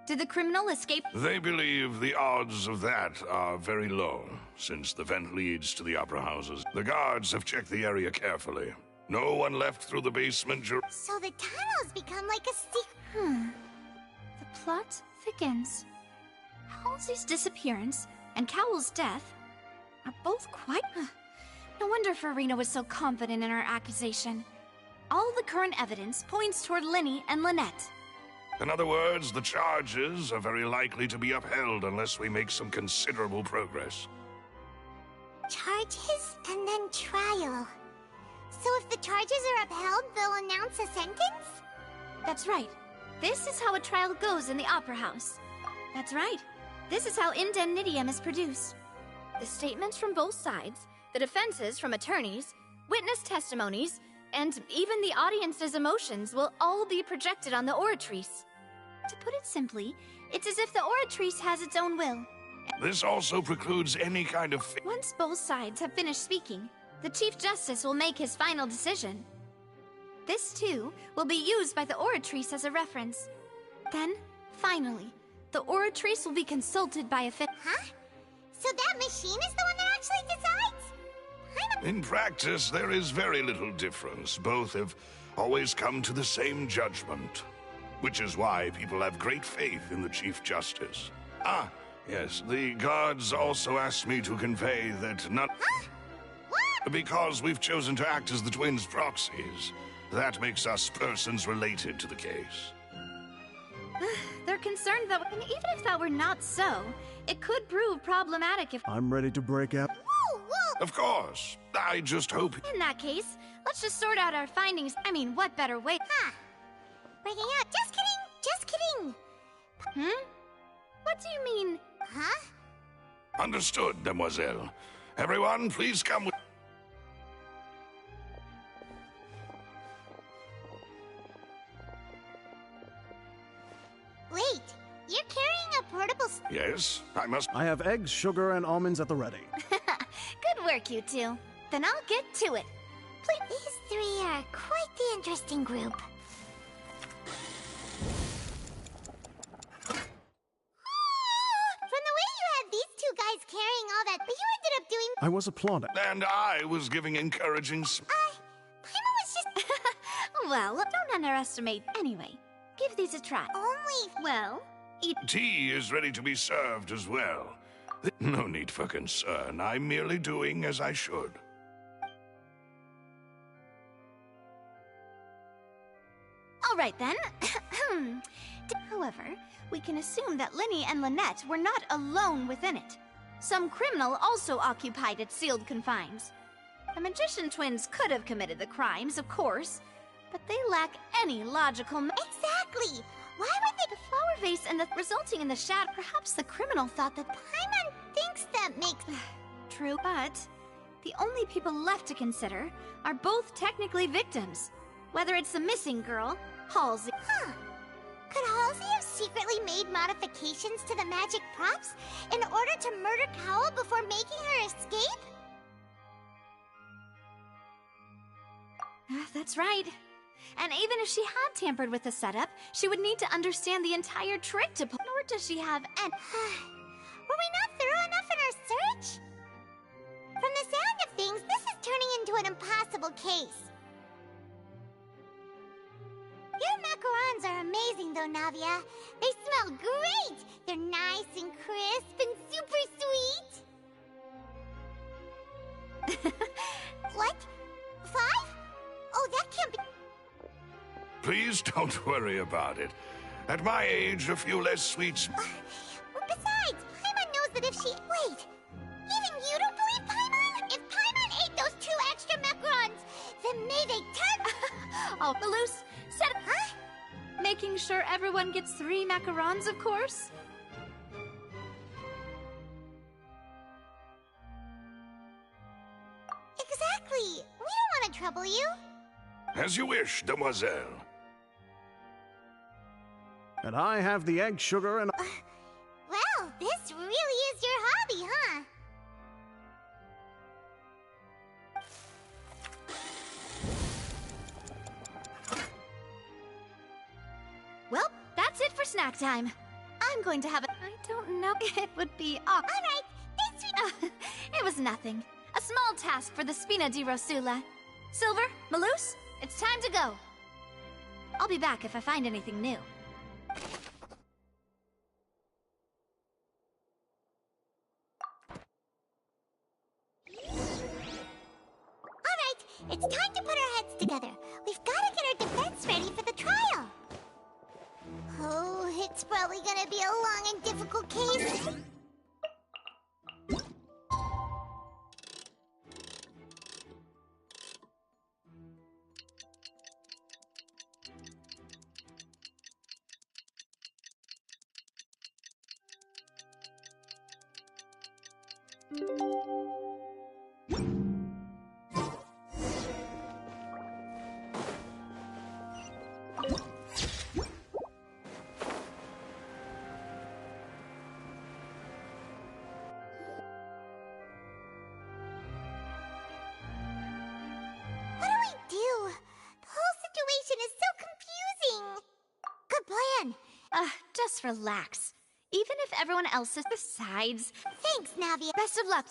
Did the criminal escape? They believe the odds of that are very low, since the vent leads to the opera houses. The guards have checked the area carefully. No one left through the basement. So the tunnels become like a secret. The plot thickens. Halsey's disappearance and Cowell's death are both quite... No wonder Farina was so confident in her accusation. All the current evidence points toward Linny and Lynette. In other words, the charges are very likely to be upheld unless we make some considerable progress. Charges and then trial. So if the charges are upheld, they'll announce a sentence? That's right. This is how a trial goes in the Opera House. That's right. This is how indemnitium is produced. The statements from both sides, the defenses from attorneys, witness testimonies, and even the audience's emotions will all be projected on the oratrice. To put it simply, it's as if the oratrice has its own will. This also precludes any kind of... Once both sides have finished speaking, the Chief Justice will make his final decision. This, too, will be used by the oratrice as a reference. Then, finally, the oratrice will be consulted by a fifth... Huh? So that machine is the one that actually decides? In practice, there is very little difference. Both have always come to the same judgment. Which is why people have great faith in the Chief Justice. Ah, yes, the guards also asked me to convey that not... Huh? What? Because we've chosen to act as the twins' proxies. That makes us persons related to the case. They're concerned that even if that were not so, it could prove problematic if... I'm ready to break out. Whoa, whoa! Of course. I just hope... In that case, let's just sort out our findings. I mean, what better way... Huh. Breaking out. Just kidding! Just kidding! What do you mean? Huh? Understood, Demoiselle. Everyone, please come with... Wait, you're carrying a portable... Yes, I must... I have eggs, sugar, and almonds at the ready. Good work, you two. Then I'll get to it. Please. These three are quite the interesting group. From the way you had these two guys carrying all that, but you ended up doing... I was applauding. And I was giving encouraging... Paimon was just... Well, don't underestimate. Anyway, give these a try. Only... Well, eat... Tea is ready to be served as well. No need for concern. I'm merely doing as I should. All right, then. However, we can assume that Linny and Lynette were not alone within it. Some criminal also occupied its sealed confines. The magician twins could have committed the crimes, of course, but they lack any logical... Exactly! Why would they... The flower vase and the... resulting in the shadow... Perhaps the criminal thought that... Paimon thinks that makes... True, but the only people left to consider are both technically victims. Whether it's the missing girl, Halsey... Huh. Could Halsey have secretly made modifications to the magic props in order to murder Cowell before making her escape? That's right. And even if she had tampered with the setup, she would need to understand the entire trick to pull... Nor does she have any... Were we not thorough enough in our search? From the sound of things, this is turning into an impossible case. Your macarons are amazing, though, Navia. They smell great! They're nice and crisp and super sweet! Please don't worry about it. At my age, a few less sweets. Besides, Paimon knows that if she... Wait! Even you don't believe Paimon? If Paimon ate those 2 extra macarons, then may they turn... Oh, Malus, set it... Huh? Making sure everyone gets 3 macarons, of course. Exactly! We don't want to trouble you. As you wish, demoiselle. And I have the egg, sugar, and... Well, this really is your hobby, huh? Well, that's it for snack time. I'm going to have I don't know. It would be off. All right, thanks. It was nothing. A small task for the Spina di Rosula. Silver, Malus, it's time to go. I'll be back if I find anything new. All right, it's time to put our heads together. We've got to get our defense ready for the trial. Oh, it's probably gonna be a long and difficult case. Just relax. Even if everyone else is besides. Thanks, Navi. Best of luck.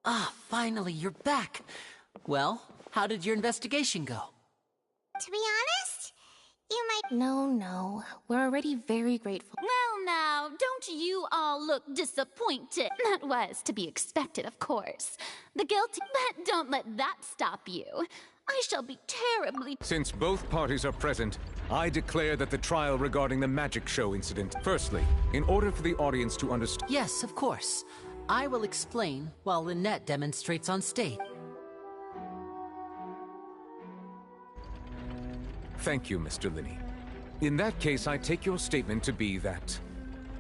Ah, finally, you're back. Well, how did your investigation go? To be honest, you might... No. We're already very grateful. Well now, don't you all look disappointed? That was to be expected, of course. The guilty... But don't let that stop you. I shall be terribly... Since both parties are present, I declare that the trial regarding the magic show incident... Firstly, in order for the audience to understand... Yes, of course. I will explain while Lynette demonstrates on stage. Thank you, Mr. Linney. In that case, I take your statement to be that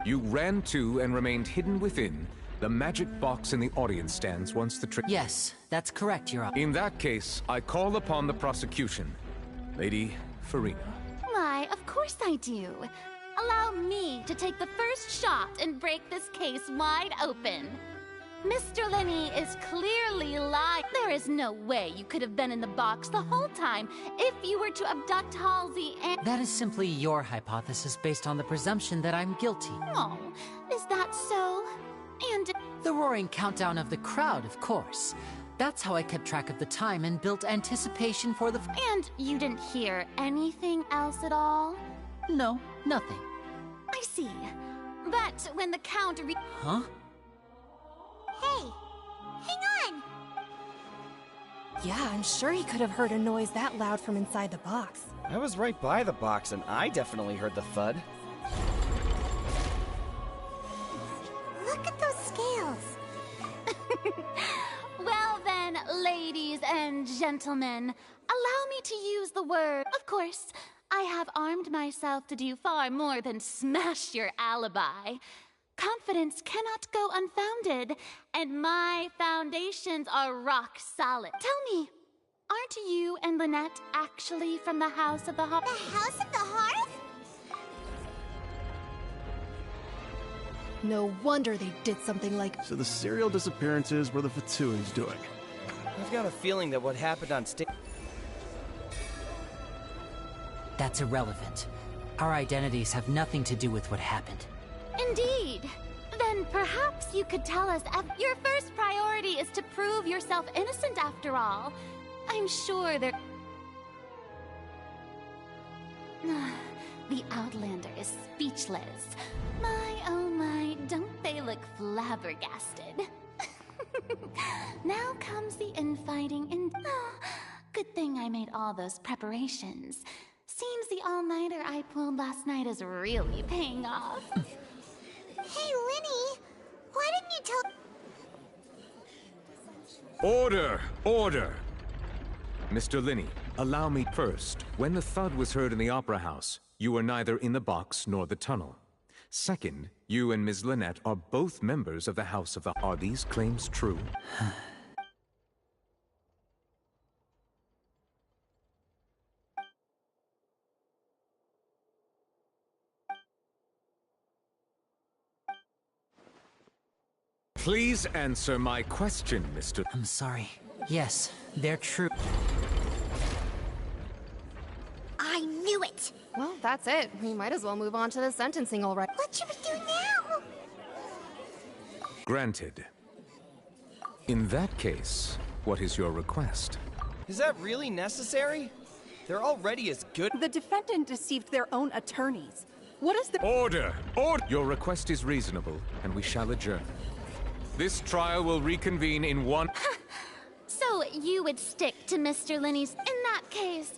you ran to and remained hidden within the magic box in the audience stands once the trick... Yes, that's correct, Your Honor. In that case, I call upon the prosecution. Lady Farina. Why, of course I do. Allow me to take the first shot and break this case wide open. Mr. Linney is clearly lying. There is no way you could have been in the box the whole time if you were to abduct Halsey and... That is simply your hypothesis based on the presumption that I'm guilty. Oh, is that so? And... The roaring countdown of the crowd, of course. That's how I kept track of the time and built anticipation for the... And you didn't hear anything else at all? No, nothing. I see. But when the count Huh? Hey, hang on! Yeah, I'm sure he could have heard a noise that loud from inside the box. I was right by the box, and I definitely heard the thud. Look at those scales! Well then, ladies and gentlemen, allow me to use the word... Of course, I have armed myself to do far more than smash your alibi. Confidence cannot go unfounded, and my foundations are rock solid. Tell me, aren't you and Lynette actually from the House of the Hearth? The House of the Hearth? No wonder they did something like... So the serial disappearances were the Fatui's doing. I've got a feeling that what happened on stage... That's irrelevant. Our identities have nothing to do with what happened. Indeed. Then perhaps you could tell us your first priority is to prove yourself innocent after all. I'm sure there... The Outlander is speechless. My, oh my, don't they look flabbergasted? Now comes the infighting and... Oh, good thing I made all those preparations. Seems the all-nighter I pulled last night is really paying off. Hey, Linny! Why didn't you tell... Order! Order! Mr. Linney, allow me first. When the thud was heard in the Opera House, you were neither in the box nor the tunnel. Second, you and Ms. Lynette are both members of the House of the... Are these claims true? Please answer my question, Mr. I'm sorry. Yes, they're true. I knew it! Well, that's it. We might as well move on to the sentencing already. What should we do now? Granted. In that case, what is your request? Is that really necessary? They're already as good. The defendant deceived their own attorneys. What is the... Order! Order! Your request is reasonable, and we shall adjourn. This trial will reconvene in one... So you would stick to Mr. Linney's... In that case...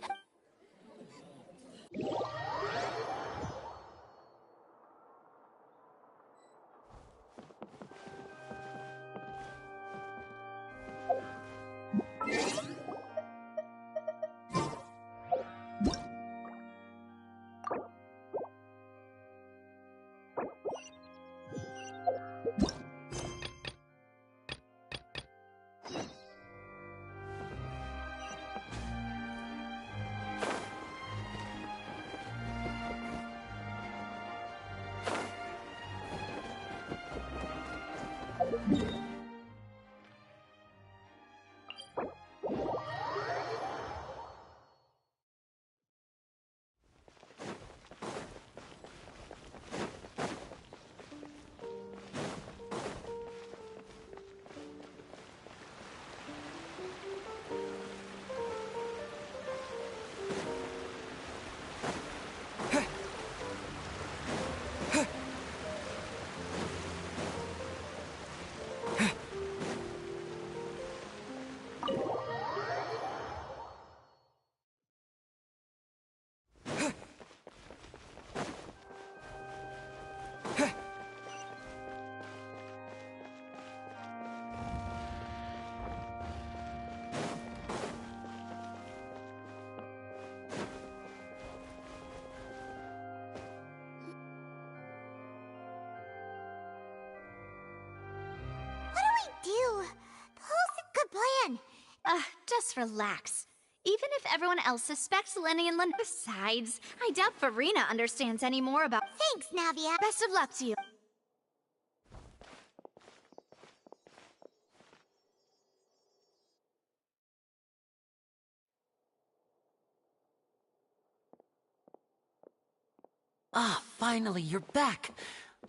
Just relax. Even if everyone else suspects Lenny and Lynette. Besides, I doubt Farina understands any more about... Thanks, Navia. Best of luck to you. Ah, finally, you're back.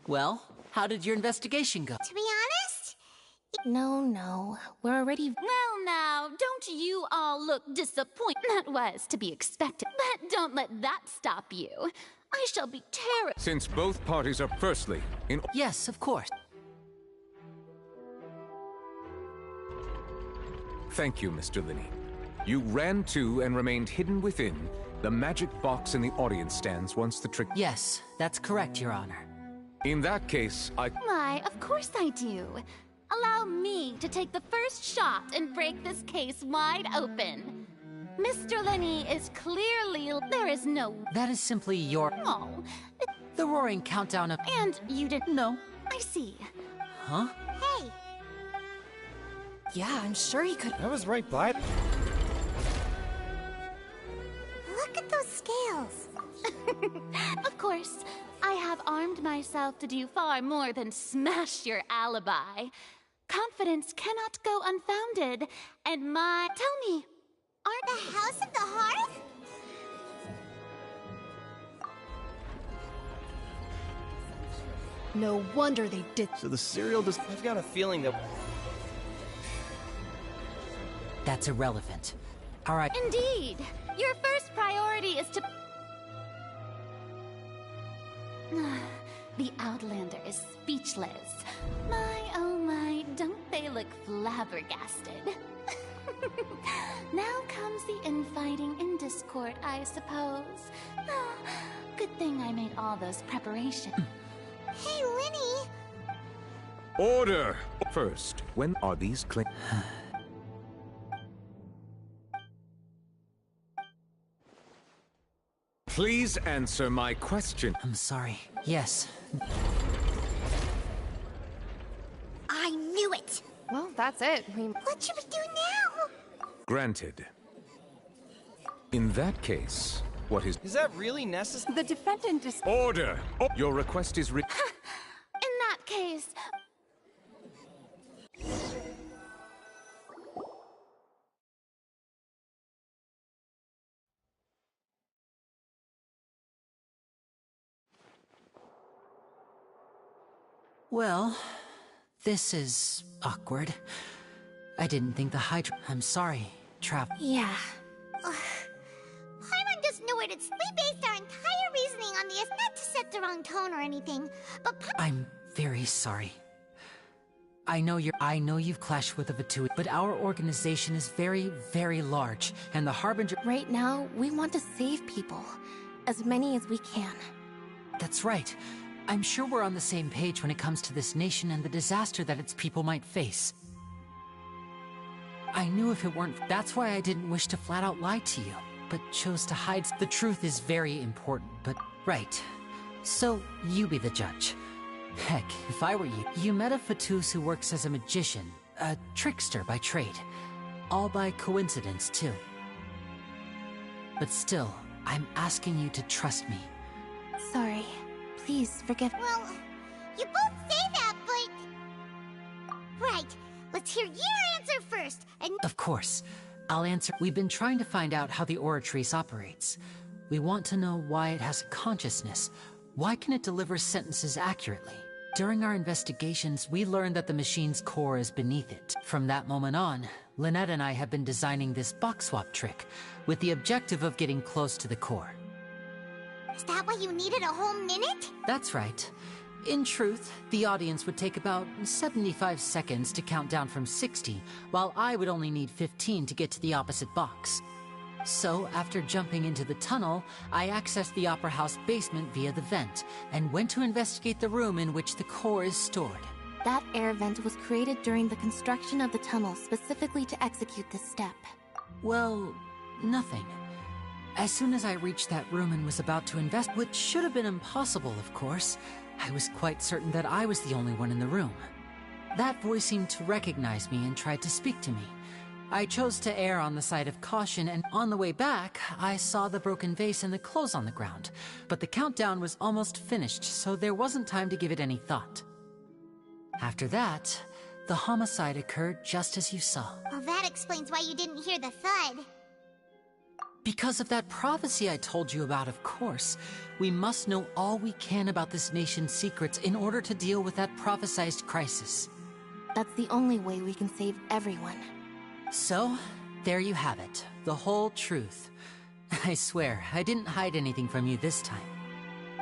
Well, how did your investigation go? To be honest? No. We're already... Well now, don't you all look disappointed? That was to be expected. But don't let that stop you. I shall be terrified. Since both parties are firstly in... Yes, of course. Thank you, Mr. Linney. You ran to and remained hidden within the magic box in the audience stands once the trick... Yes, that's correct, Your Honor. In that case, Why, of course I do. Allow me to take the first shot and break this case wide open. Mr. Linney is clearly... There is no... That is simply your... Oh. The roaring countdown of... And you didn't... No. I see. Huh? Hey. Yeah, I'm sure he could... I was right by... Look at those scales. Of course, I have armed myself to do far more than smash your alibi. Confidence cannot go unfounded, and my... Tell me, aren't... The House of the Hearth? No wonder they did... So the serial does... I've got a feeling that... That's irrelevant. All right. Indeed. Your first priority is to... The Outlander is speechless. My, oh my, don't they look flabbergasted? Now comes the infighting and discord, I suppose. Good thing I made all those preparations. Hey, Linny! Order! First, when are these claims? Please answer my question. I'm sorry. Yes. I knew it! Well, that's it. What should we do now? Granted. In that case, what is... Is that really necessary? The defendant is... Order! Oh, your request is In that case... Well, this is awkward. I didn't think the Hydra... I'm sorry, Yeah. Paimon just knew it. We based our entire reasoning on the... Not to set the wrong tone or anything, but... I'm very sorry. I know you've clashed with the Fatui, but our organization is very, very large, and the Harbinger... Right now, we want to save people. As many as we can. That's right. I'm sure we're on the same page when it comes to this nation and the disaster that its people might face. I knew if it weren't... That's why I didn't wish to flat out lie to you, but chose to hide... The truth is very important, but... Right. So, you be the judge. Heck, if I were you... You met a Fatus who works as a magician, a trickster by trade. All by coincidence, too. But still, I'm asking you to trust me. Sorry. Please, forgive... Well, you both say that, but... Right. Let's hear your answer first, and... Of course. I'll answer. We've been trying to find out how the Oratrice operates. We want to know why it has a consciousness. Why can it deliver sentences accurately? During our investigations, we learned that the machine's core is beneath it. From that moment on, Lynette and I have been designing this box swap trick, with the objective of getting close to the core. Is that why you needed a whole minute? That's right. In truth, the audience would take about 75 seconds to count down from 60, while I would only need 15 to get to the opposite box. So, after jumping into the tunnel, I accessed the Opera House basement via the vent, and went to investigate the room in which the core is stored. That air vent was created during the construction of the tunnel specifically to execute this step. Well, nothing. As soon as I reached that room and was about to which should have been impossible, of course, I was quite certain that I was the only one in the room. That voice seemed to recognize me and tried to speak to me. I chose to err on the side of caution, and on the way back, I saw the broken vase and the clothes on the ground. But the countdown was almost finished, so there wasn't time to give it any thought. After that, the homicide occurred just as you saw. Well, that explains why you didn't hear the thud. Because of that prophecy I told you about, of course. We must know all we can about this nation's secrets in order to deal with that prophesized crisis. That's the only way we can save everyone. So, there you have it. The whole truth. I swear, I didn't hide anything from you this time.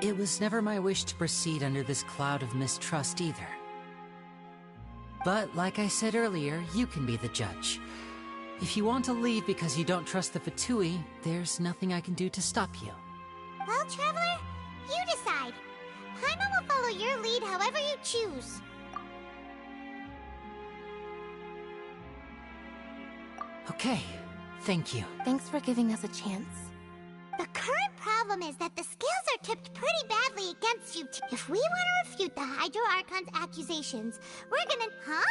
It was never my wish to proceed under this cloud of mistrust either. But, like I said earlier, you can be the judge. If you want to leave because you don't trust the Fatui, there's nothing I can do to stop you. Well, Traveler, you decide. Paimon will follow your lead however you choose. Okay, thank you. Thanks for giving us a chance. The current problem is that the scales are tipped pretty badly against you. If we want to refute the Hydro Archon's accusations, we're gonna... Huh?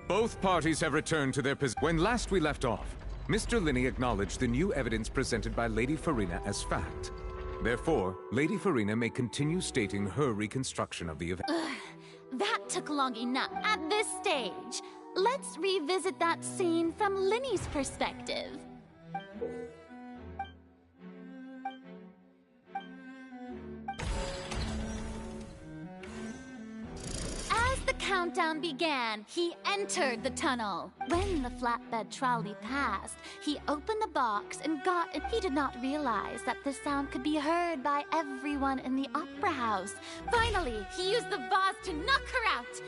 Both parties have returned to their position. When last we left off, Mr. Linney acknowledged the new evidence presented by Lady Farina as fact. Therefore, Lady Farina may continue stating her reconstruction of the event. That took long enough. At this stage, let's revisit that scene from Linny's perspective. As the countdown began, he entered the tunnel. When the flatbed trolley passed, he opened the box and he did not realize that the sound could be heard by everyone in the opera house. Finally, he used the vase to knock her out.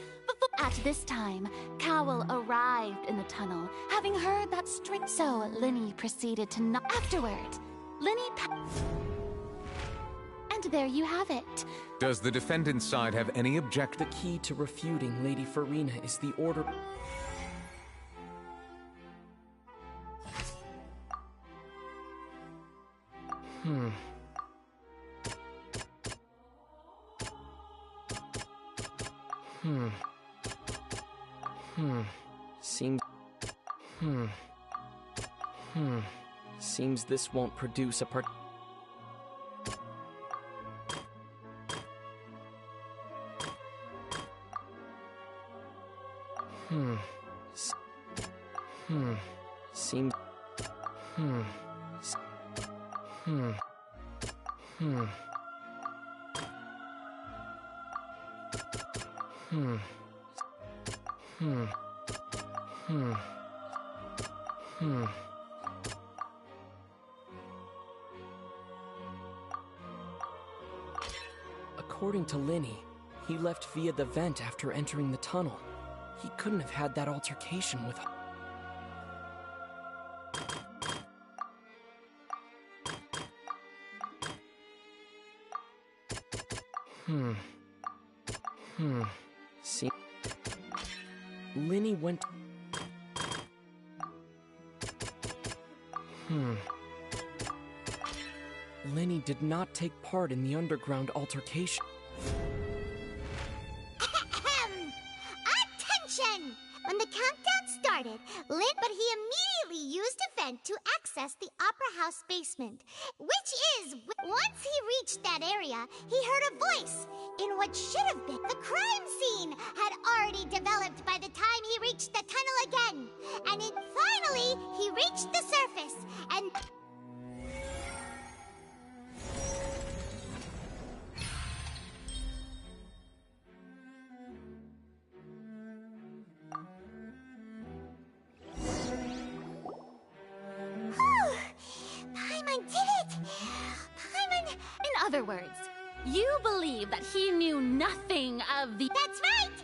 At this time, Cowell arrived in the tunnel, having heard that string. So Linny proceeded to knock. Afterward, Linny and there you have it. Does the defendant's side have any object? The key to refuting Lady Farina is the order. Seems this won't produce a part. Seems. According to Linny, he left via the vent after entering the tunnel. He couldn't have had that altercation with her. See, Linny went. Linny did not take part in the underground altercation. Attention! When the countdown started, but he immediately used a vent to access the Opera House basement, which is... Once he reached that area, he heard a voice in what should have been the crime scene had already developed by the time he reached the tunnel again. And finally, he reached the surface, and... Paimon did it! Paimon... In other words, you believe that he knew nothing of the... That's right!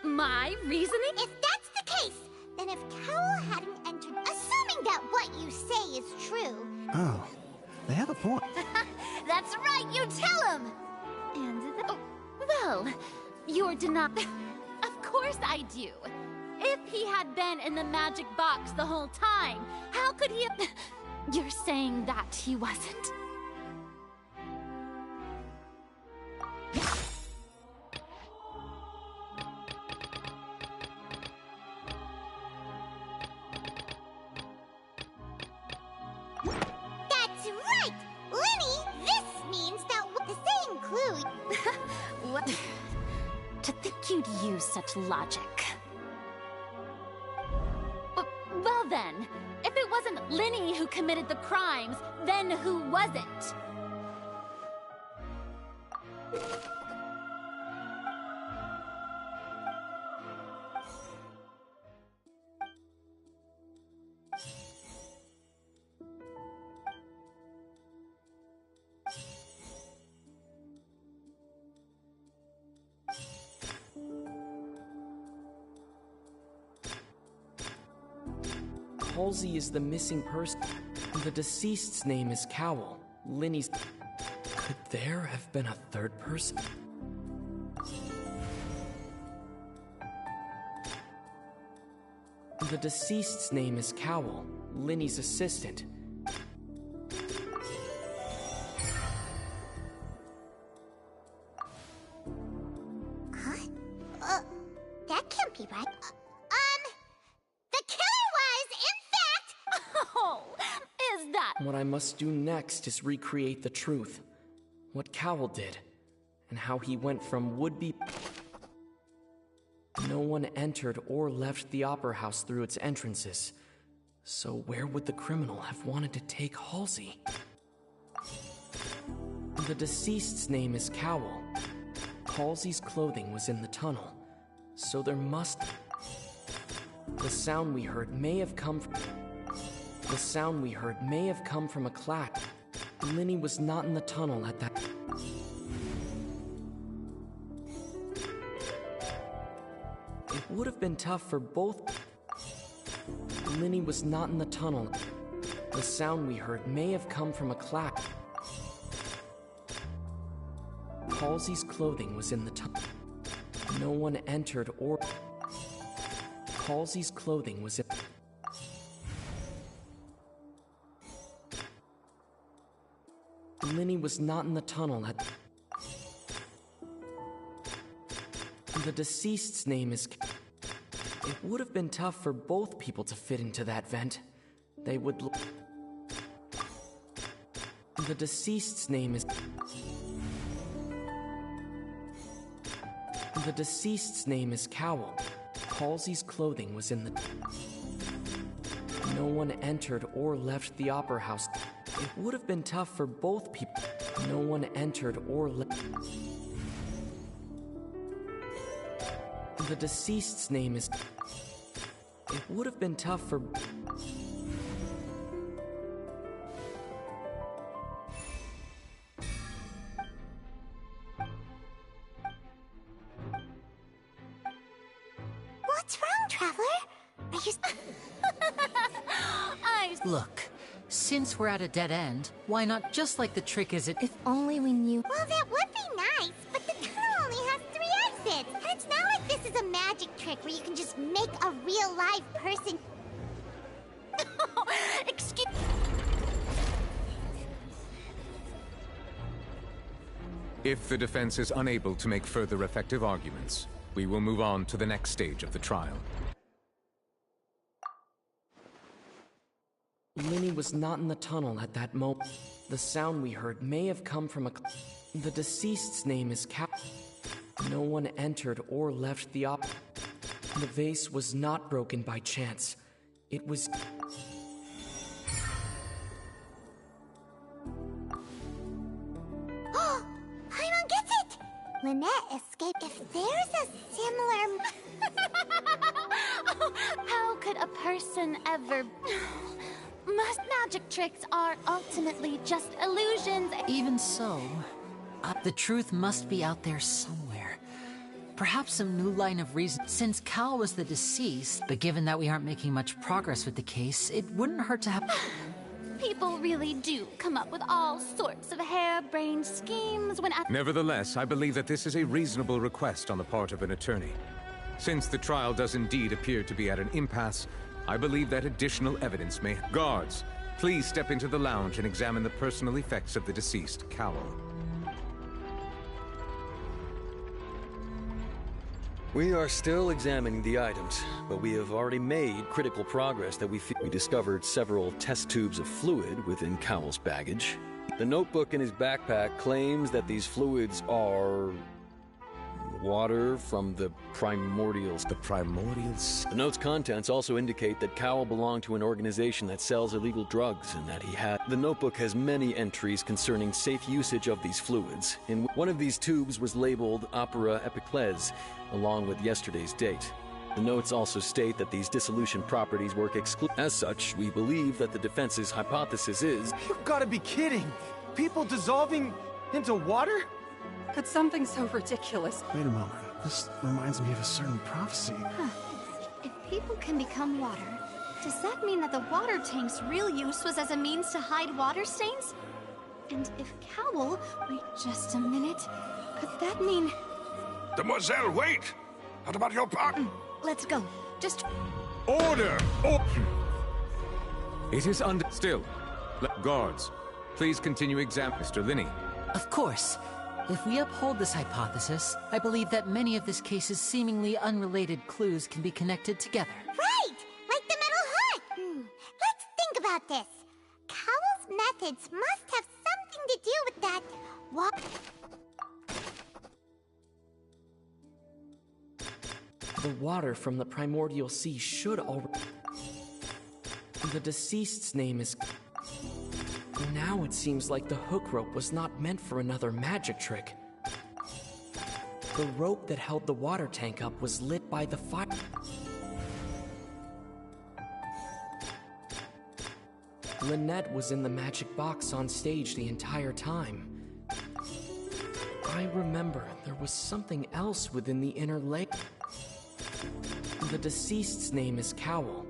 My reasoning? If that's the case, then if Cowell hadn't entered... Assuming that what you say is true... Oh, they have a point. That's right, you tell him! And well, you're denying... Of course I do. If he had been in the magic box the whole time, how could he have... You're saying that he wasn't? That's right! Linny, this means that... Does they include... What? To think you'd use such logic. Well then, if it wasn't Linny who committed the crimes, then who was it? Halsey is the missing person. The deceased's name is Cowell. Linny's... Could there have been a third person? The deceased's name is Cowell, Linny's assistant. Huh? That can't be right. The killer was, in fact... Oh, is that What I must do next is recreate the truth. What Cowl did, and how he went from would-be... No one entered or left the Opera House through its entrances. So where would the criminal have wanted to take Halsey? The deceased's name is Cowl. Halsey's clothing was in the tunnel, so there must... The sound we heard may have come from... The sound we heard may have come from a clack. Linny was not in the tunnel at that... It would have been tough for both... Linny was not in the tunnel. The sound we heard may have come from a clack. Halsey's clothing was in the tunnel. No one entered or... Halsey's clothing was in... Linny was not in the tunnel at... The deceased's name is... It would have been tough for both people to fit into that vent. They would... The deceased's name is... The deceased's name is Cowl. Halsey's clothing was in the... No one entered or left the Opera House. It would have been tough for both people. No one entered or left... The deceased's name is... It would have been tough for... What's wrong, Traveler? Are you... Look, since we're at a dead end, why not just like the trick is it... If only we knew... Well, that would be nice, but the tunnel only has 3 exits. And it's not like this is a magic trick where you can just make a real live person... Excuse... If the defense is unable to make further effective arguments, we will move on to the next stage of the trial. Linny was not in the tunnel at that moment. The sound we heard may have come from a... The deceased's name is Cowl. No one entered or left the op... The vase was not broken by chance. It was... Oh! Paimon gets it! Lynette escaped. If there's a similar... Oh, how could a person ever... Magic tricks are ultimately just illusions. Even so, the truth must be out there somewhere. Perhaps some new line of reason. Since Cal was the deceased, but given that we aren't making much progress with the case, it wouldn't hurt to have... People really do come up with all sorts of harebrained schemes when... Nevertheless, I believe that this is a reasonable request on the part of an attorney. Since the trial does indeed appear to be at an impasse, I believe that additional evidence may... Guards, please step into the lounge and examine the personal effects of the deceased, Cowl. We are still examining the items, but we have already made critical progress that we feel. We discovered several test tubes of fluid within Cowell's baggage. The notebook in his backpack claims that these fluids are... water from the primordials. The primordials? The note's contents also indicate that Cowell belonged to an organization that sells illegal drugs and that he had... The notebook has many entries concerning safe usage of these fluids. In one of these tubes was labeled Opera Epiclese, along with yesterday's date. The notes also state that these dissolution properties work exclusively. As such, we believe that the defense's hypothesis is... You've got to be kidding! People dissolving into water? Could something so ridiculous... Wait a moment. This reminds me of a certain prophecy. Huh. If people can become water, does that mean that the water tank's real use was as a means to hide water stains? And if Cowl... Wait just a minute. Could that mean... Demoiselle, wait! What about your partner? Let's go. Just... Order! Oh. It is under... Still. Guards, please continue exam... Mr. Linney. Of course. If we uphold this hypothesis, I believe that many of this case's seemingly unrelated clues can be connected together. Right! Like the metal hut! Let's think about this. Cowell's methods must have something to do with that. What? The water from the primordial sea should already... The deceased's name is... Now it seems like the hook rope was not meant for another magic trick. The rope that held the water tank up was lit by the fire. Lynette was in the magic box on stage the entire time. I remember there was something else within the inner lake. The deceased's name is Cowl.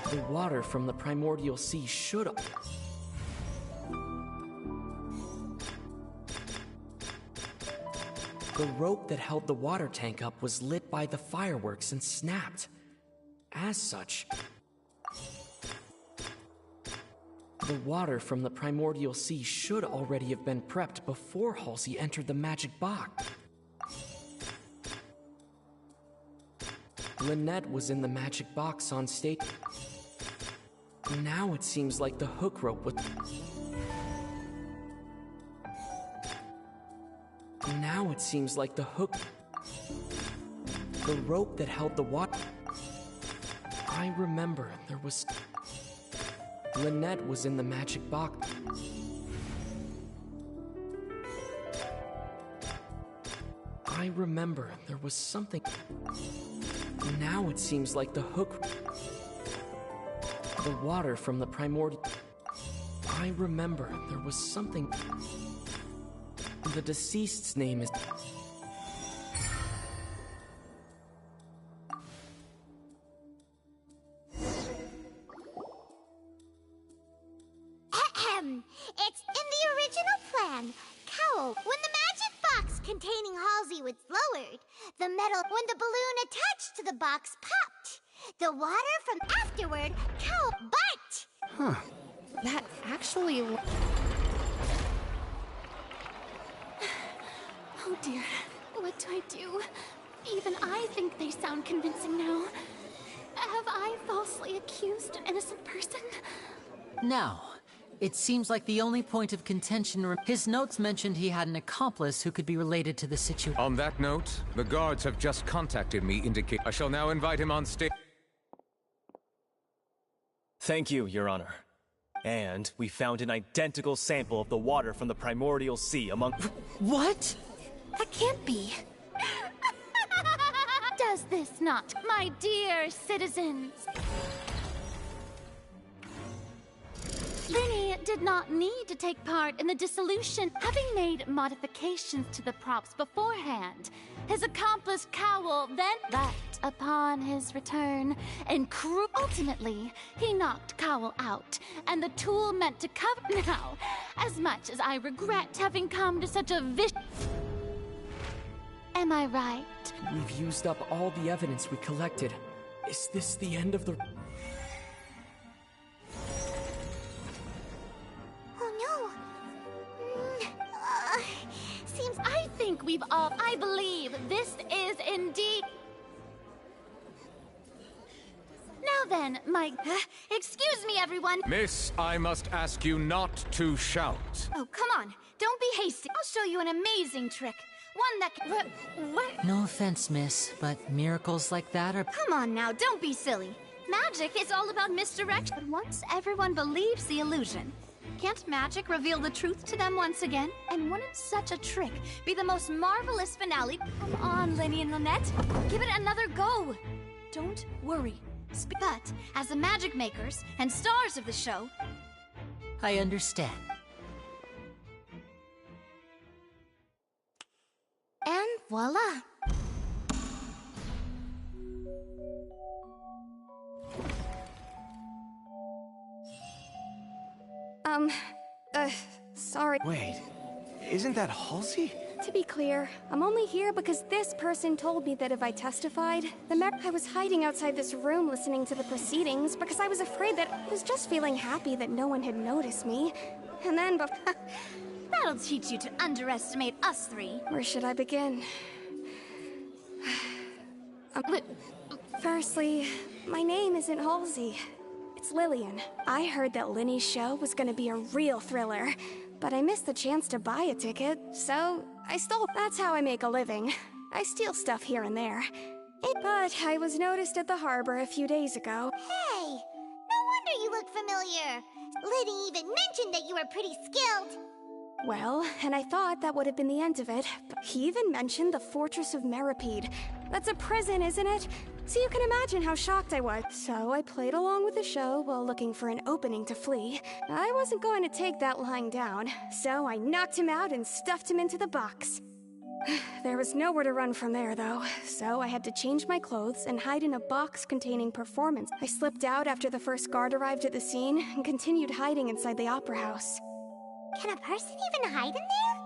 The water from the primordial sea should... The rope that held the water tank up was lit by the fireworks and snapped. As such, the water from the primordial sea should already have been prepped before Halsey entered the magic box. Lynette was in the magic box on stage. Now it seems like the hook rope was... Now it seems like the hook... The rope that held the water... I remember there was... Lynette was in the magic box. I remember there was something... Now it seems like the hook... The water from the primordial... I remember there was something... The deceased's name is... Ahem. It's in the original plan. Cowl, when the magic box containing Halsey was lowered, the metal when the balloon attached to the box popped. The water from afterward, Cowl barked. Huh. That actually... Oh dear, what do I do? Even I think they sound convincing now. Have I falsely accused an innocent person? Now, it seems like the only point of contention... His notes mentioned he had an accomplice who could be related to the situation. On that note, the guards have just contacted me, indicate... I shall now invite him on stage. Thank you, Your Honor. And we found an identical sample of the water from the primordial sea among... What? That can't be. Does this not, my dear citizens? Linny did not need to take part in the dissolution, having made modifications to the props beforehand. His accomplice Cowl then that upon his return, and ultimately, he knocked Cowl out, and the tool meant to cover now. As much as I regret having come to such a Am I right? We've used up all the evidence we collected. Is this the end of the... Oh no. Seems I think we've all... I believe this is indeed... Now then, my... Excuse me, everyone. Miss, I must ask you not to shout. Oh, come on. Don't be hasty. I'll show you an amazing trick. One that can... What? No offense, miss, but miracles like that are... Come on now, don't be silly. Magic is all about misdirection. But once everyone believes the illusion, can't magic reveal the truth to them once again? And wouldn't such a trick be the most marvelous finale? Come on, Linny and Lynette. Give it another go. Don't worry. But, as the magic makers and stars of the show... I understand. And voila! Sorry. Wait, isn't that Halsey? To be clear, I'm only here because this person told me that if I testified, I was hiding outside this room listening to the proceedings because I was afraid that I was just feeling happy that no one had noticed me. And then, That'll teach you to underestimate us three. Where should I begin? Firstly, my name isn't Halsey. It's Lillian. I heard that Linny's show was gonna be a real thriller, but I missed the chance to buy a ticket, so I stole. That's how I make a living. I steal stuff here and there. But I was noticed at the harbor a few days ago. Hey, no wonder you look familiar. Liddy even mentioned that you were pretty skilled. Well, and I thought that would have been the end of it, but he even mentioned the Fortress of Meripede. That's a prison, isn't it? So you can imagine how shocked I was. So I played along with the show while looking for an opening to flee. I wasn't going to take that lying down, so I knocked him out and stuffed him into the box. There was nowhere to run from there, though, so I had to change my clothes and hide in a box containing performance. I slipped out after the first guard arrived at the scene and continued hiding inside the opera house. Can a person even hide in there?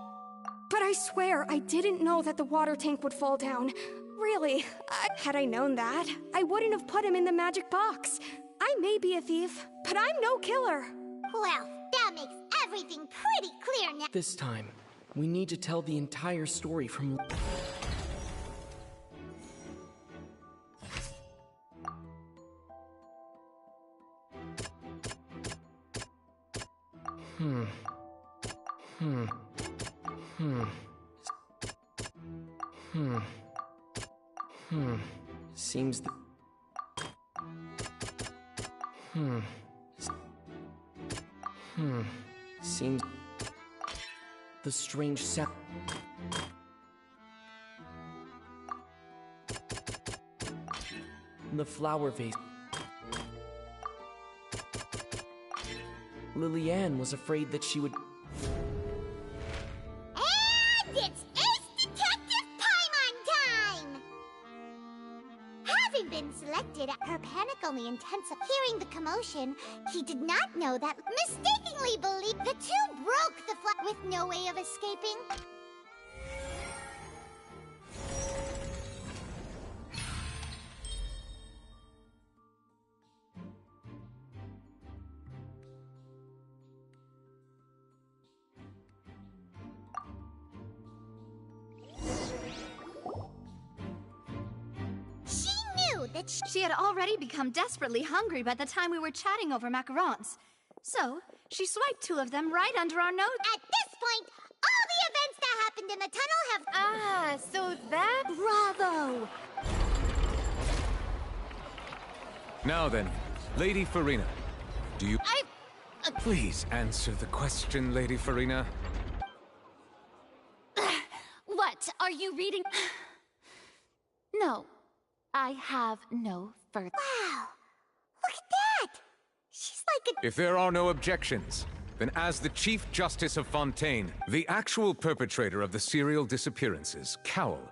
But I swear, I didn't know that the water tank would fall down. Really, had I known that, I wouldn't have put him in the magic box. I may be a thief, but I'm no killer. Well, that makes everything pretty clear now. This time, we need to tell the entire story from... Seems the... Seems... The strange sound... The flower vase... Lillian was afraid that she would... And it's Ace Detective Paimon time! Having been selected, her panic only intensified. Hearing the commotion, he did not know that mistakenly believed the two broke the with no way of escaping. She had already become desperately hungry by the time we were chatting over macarons. So, she swiped 2 of them right under our nose. At this point, all the events that happened in the tunnel have... Ah, so that... Bravo! Now then, Lady Farina, do you... Please answer the question, Lady Farina. What, are you reading? No, I have no further... Wow, look at that! She's like a... If there are no objections, then as the Chief Justice of Fontaine, the actual perpetrator of the serial disappearances, Cowell,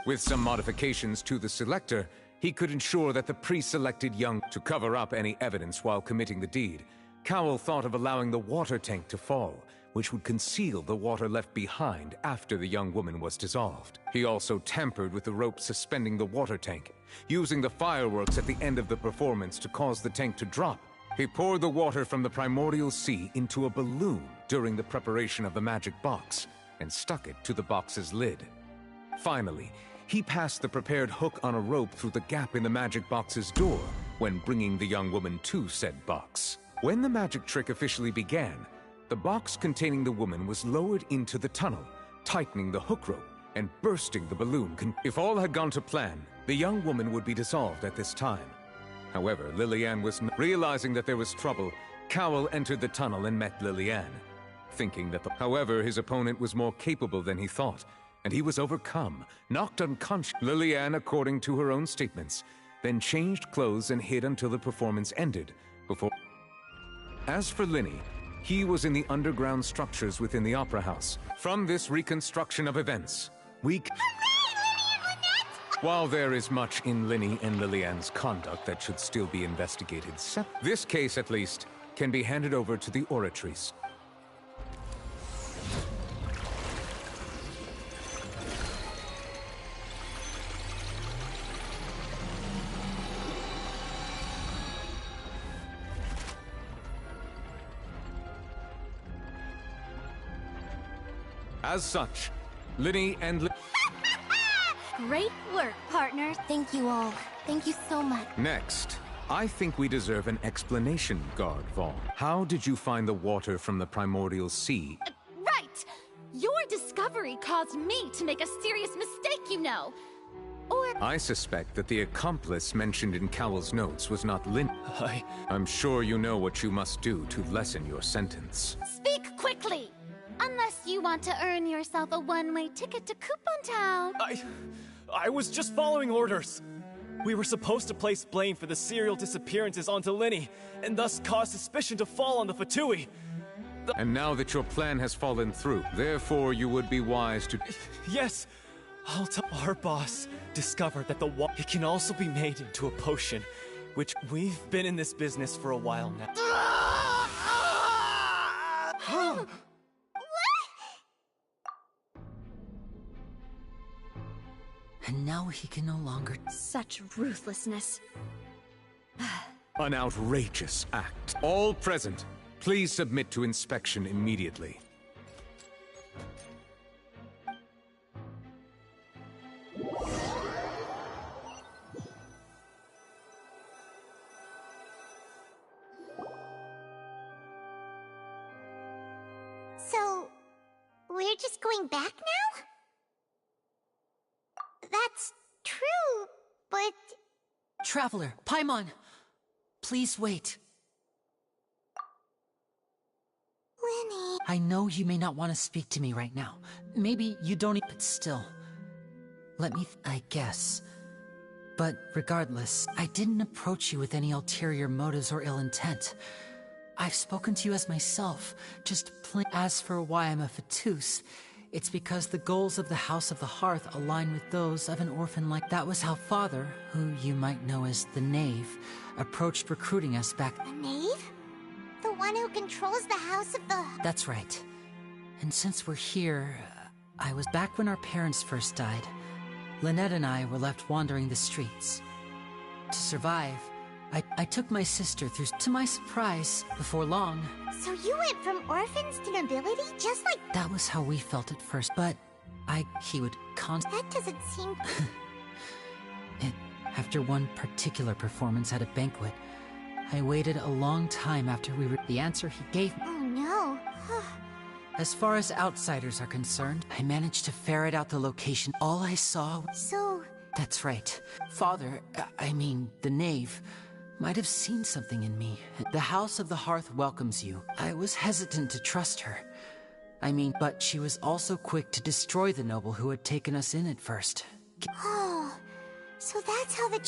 with some modifications to the selector, he could ensure that the pre-selected young... To cover up any evidence while committing the deed, Cowell thought of allowing the water tank to fall, which would conceal the water left behind after the young woman was dissolved. He also tampered with the rope suspending the water tank, using the fireworks at the end of the performance to cause the tank to drop. He poured the water from the primordial sea into a balloon during the preparation of the magic box, and stuck it to the box's lid. Finally, he passed the prepared hook on a rope through the gap in the magic box's door when bringing the young woman to said box. When the magic trick officially began, the box containing the woman was lowered into the tunnel, tightening the hook rope and bursting the balloon. If all had gone to plan, the young woman would be dissolved at this time. However, Lillian was realizing that there was trouble. Cowell entered the tunnel and met Lillian, thinking that However, his opponent was more capable than he thought, and he was overcome, knocked unconscious. Lillian, according to her own statements, then changed clothes and hid until the performance ended, before... As for Linny, he was in the underground structures within the opera house. From this reconstruction of events, we... While there is much in Linny and Lillian's conduct that should still be investigated, this case, at least, can be handed over to the oratories. As such, Linny and... Great work, partner. Thank you all. Thank you so much. Next, I think we deserve an explanation, Guard Vaughn. How did you find the water from the primordial sea? Right! Your discovery caused me to make a serious mistake, you know. Or... I suspect that the accomplice mentioned in Cowell's notes was not Lynn. I'm sure you know what you must do to lessen your sentence. Speak quickly! Unless you want to earn yourself a one-way ticket to Coupon Town. I was just following orders. We were supposed to place blame for the serial disappearances onto Linny, and thus cause suspicion to fall on the Fatui. And now that your plan has fallen through, therefore you would be wise to... Yes! I'll tell our boss discovered that the water it can also be made into a potion, which we've been in this business for a while now. And now he can no longer... Such ruthlessness. An outrageous act. All present, please submit to inspection immediately. So, we're just going back now? That's true, but... Traveler, Paimon! Please wait. Lenny... I know you may not want to speak to me right now. Maybe you don't but still. Let me I guess. But regardless, I didn't approach you with any ulterior motives or ill intent. I've spoken to you as myself, just plain. As for why I'm a Fatus, it's because the goals of the House of the Hearth align with those of an orphan like that was how Father, who you might know as the Knave, approached recruiting us back. The Knave? The one who controls the House of the... That's right. And since we're here, I was back when our parents first died. Lynette and I were left wandering the streets. To survive, I took my sister through. To my surprise, before long... So you went from orphans to nobility, just like... That was how we felt at first, but he would That doesn't seem... After one particular performance at a banquet, I waited a long time after we were... The answer he gave me... Oh no. As far as outsiders are concerned, I managed to ferret out the location. All I saw... So... That's right. Father, I mean, the Knave, might have seen something in me. The House of the Hearth welcomes you. I was hesitant to trust her. I mean, but she was also quick to destroy the noble who had taken us in at first. Oh, so that's how the...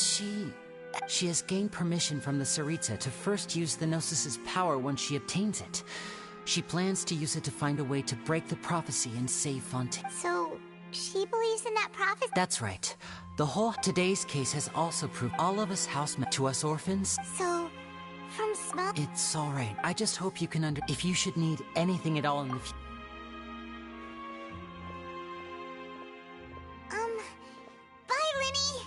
She has gained permission from the Tsaritsa to first use the Gnosis's power when she obtains it. She plans to use it to find a way to break the prophecy and save Fontaine. So, she believes in that prophecy? That's right. The whole today's case has also proved all of us housemen to us orphans. So, from small... It's alright. I just hope you can if you should need anything at all in the future. Bye, Linny!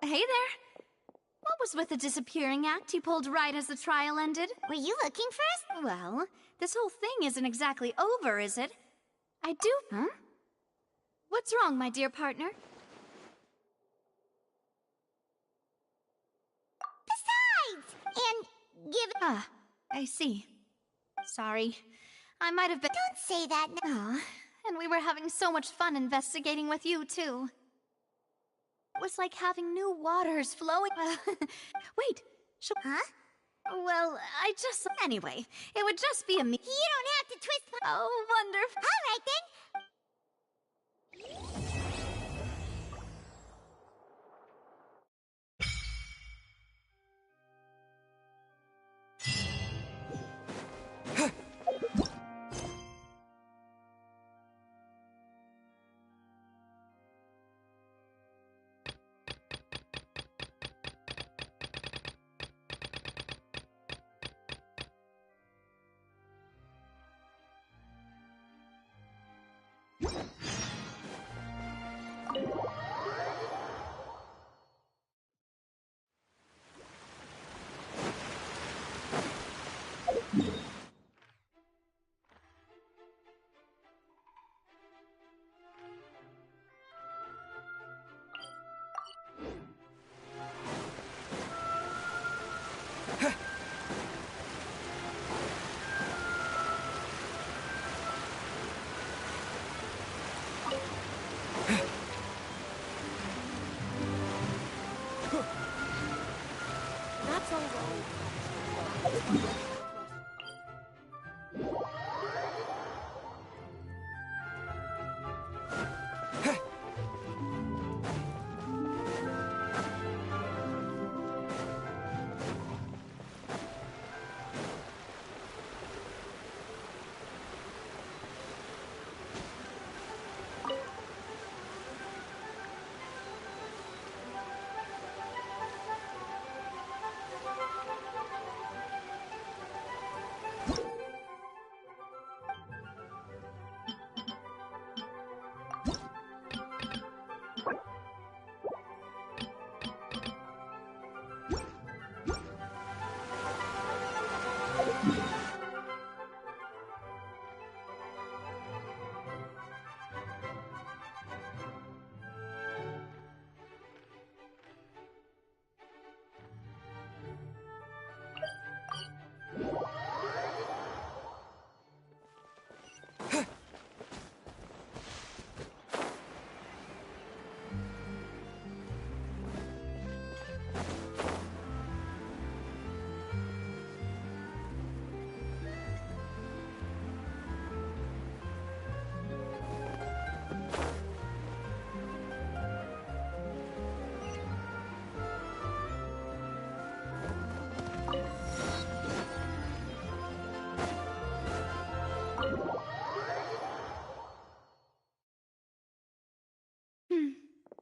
Hey there. What was with the disappearing act you pulled right as the trial ended? Were you looking for us? Well, this whole thing isn't exactly over, is it? I do... Huh? What's wrong, my dear partner? Besides! And give... Ah, I see. Sorry. I might have been... Don't say that now. Aw, and we were having so much fun investigating with you, too. It was like having new waters flowing... Wait, Huh? Well, I just... Anyway, it would just be a me... You don't have to twist... Oh, wonderful. All right, then.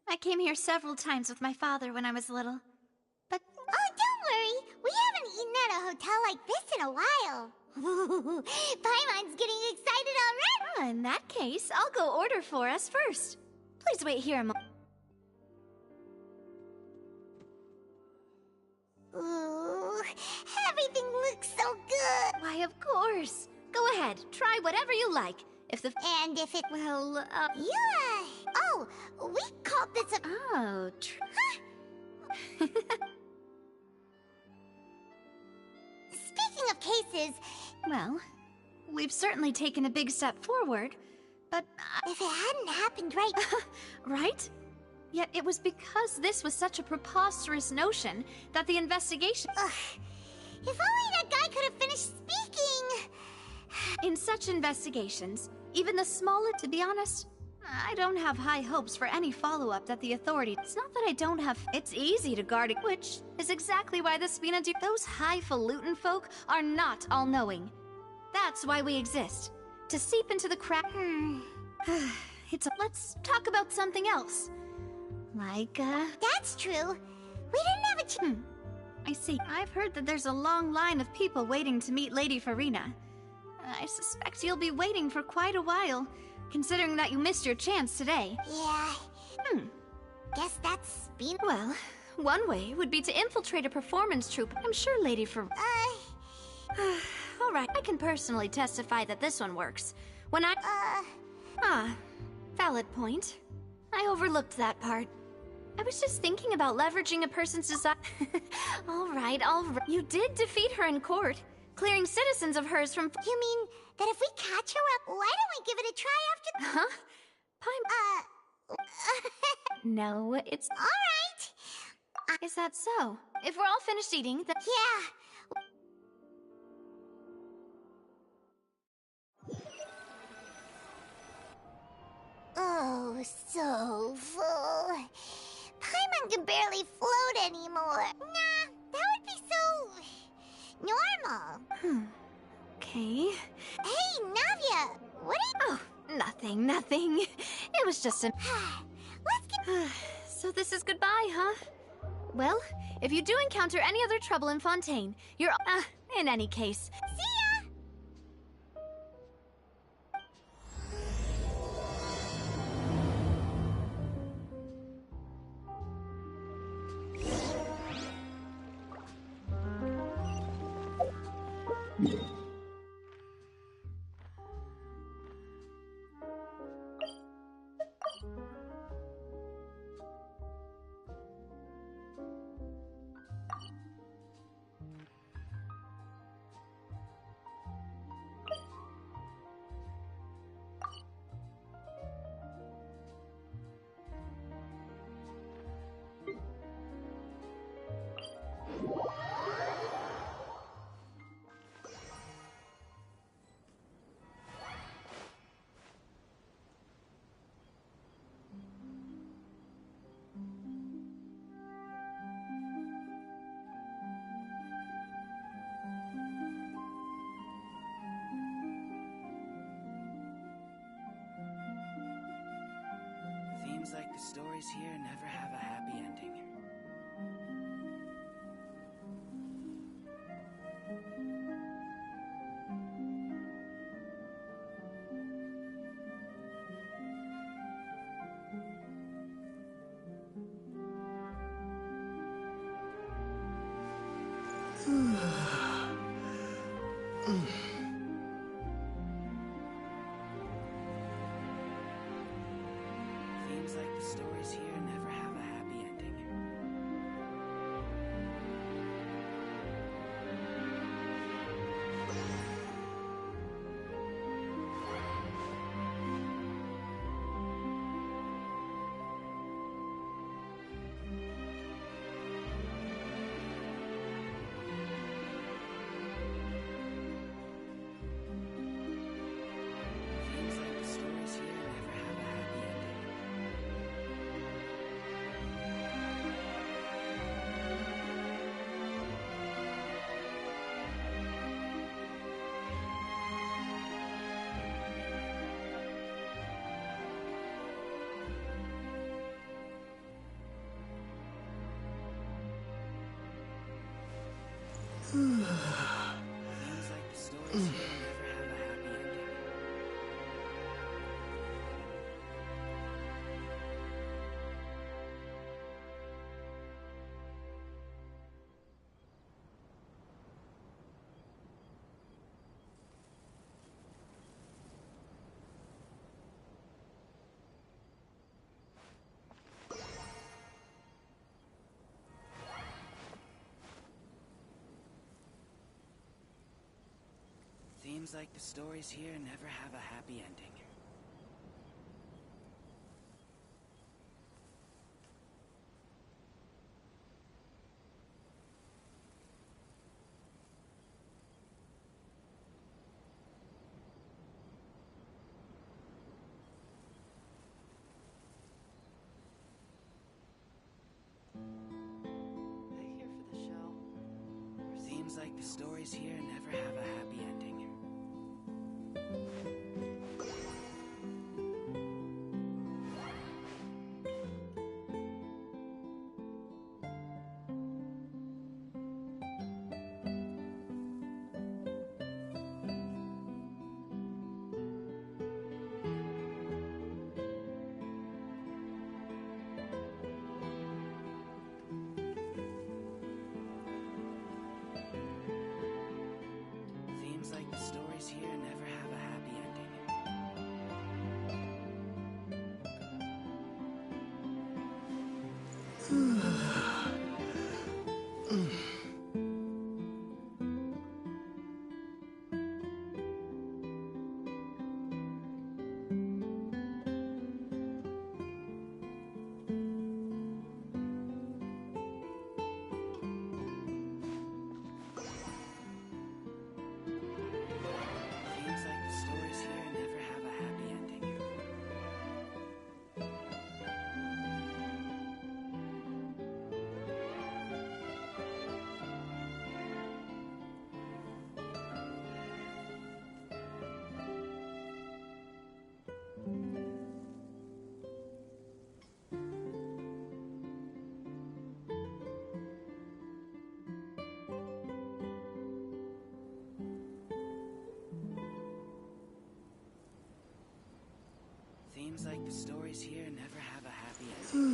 I came here several times with my father when I was little. But... Oh, don't worry! We haven't eaten at a hotel like this in a while. Paimon's getting excited already! In that case, I'll go order for us first. Please wait here a moment. Ooh, everything looks so good! Why, of course. Go ahead, try whatever you like. And if it... Well, Yeah! Oh, we called this a... Oh, Speaking of cases... Well, we've certainly taken a big step forward, but... If it hadn't happened right... Right? Yet it was because this was such a preposterous notion that the investigation... Ugh. If only that guy could have finished speaking! In such investigations, even the smallest... To be honest, I don't have high hopes for any follow-up that the authorities... It's not that I don't have... It's easy to guard it, which is exactly why the Spina... Those highfalutin folk are not all-knowing. That's why we exist. To seep into the crack... Let's talk about something else. Like, That's true. We didn't have a I see. I've heard that there's a long line of people waiting to meet Lady Farina. I suspect you'll be waiting for quite a while, considering that you missed your chance today. Yeah. Guess that's been... Well, one way would be to infiltrate a performance troupe. I'm sure Lady Alright, I can personally testify that this one works. When I... valid point. I overlooked that part. I was just thinking about leveraging a person's desire... Alright. You did defeat her in court, clearing citizens of hers from... You mean that if we catch her up, why don't we give it a try after... No, it's... Alright! Is that so? If we're all finished eating, then... Yeah! Oh, so full. Paimon can barely float anymore. Nah, that would be so... normal. Okay. Hey, Navia! What are you... Oh, nothing. It was just a... Let's get... So this is goodbye, huh? Well, if you do encounter any other trouble in Fontaine, you're... in any case... See ya! Seems like the stories here never have a happy ending. Seems like the stories here never have a happy ending. Seems like the stories here never have a happy ending. Seems like the stories here never have a happy ending. Seems like the stories here never have a happy ending. Seems like the stories here never have a happy ending. Seems like the stories here never have a happy ending.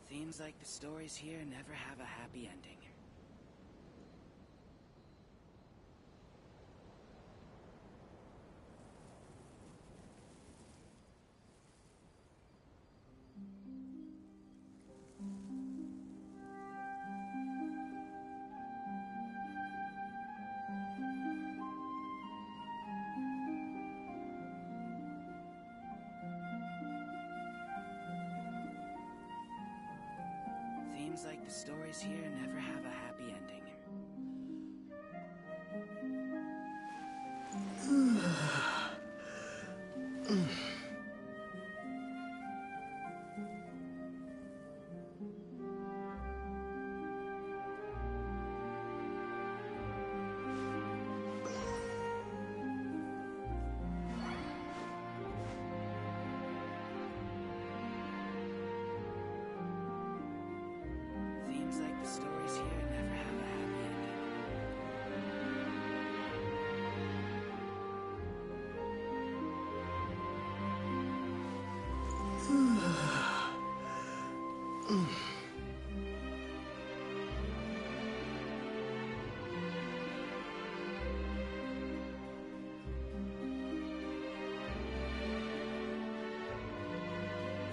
Seems like the stories here never have a happy ending. Seems like the stories here never have a happy ending. Seems like the stories here never have a happy ending.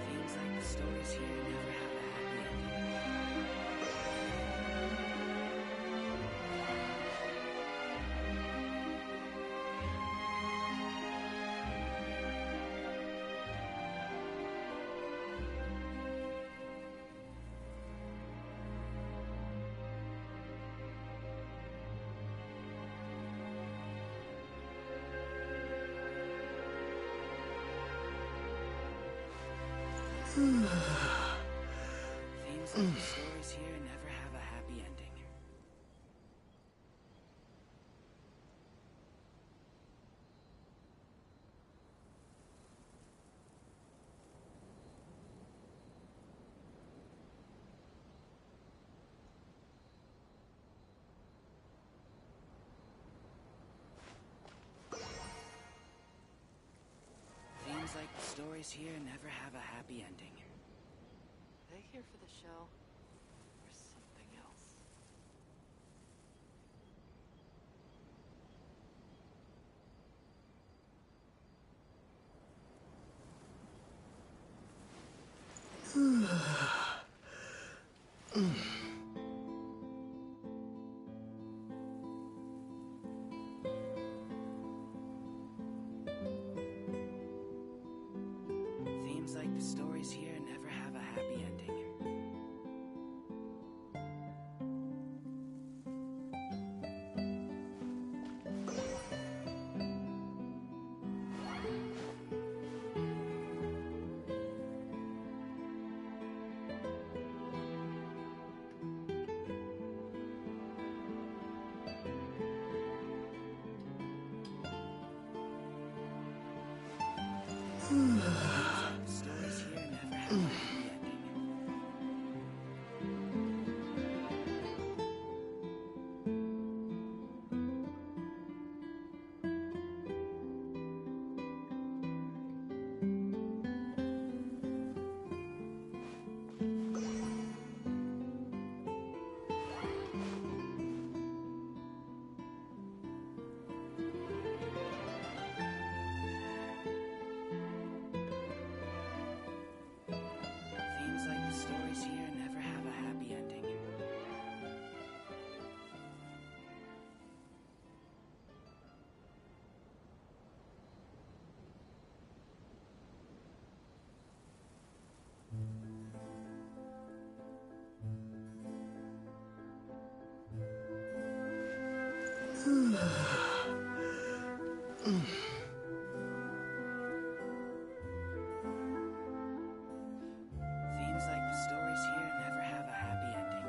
Seems like the stories here never have a happy ending. Seems like the stories here never have a happy ending. stories here never have a happy ending. Are they here for the show? Or something else? Seems like the stories here never have a happy ending. Stories here never have a happy ending. Seems like the stories here never have a happy ending.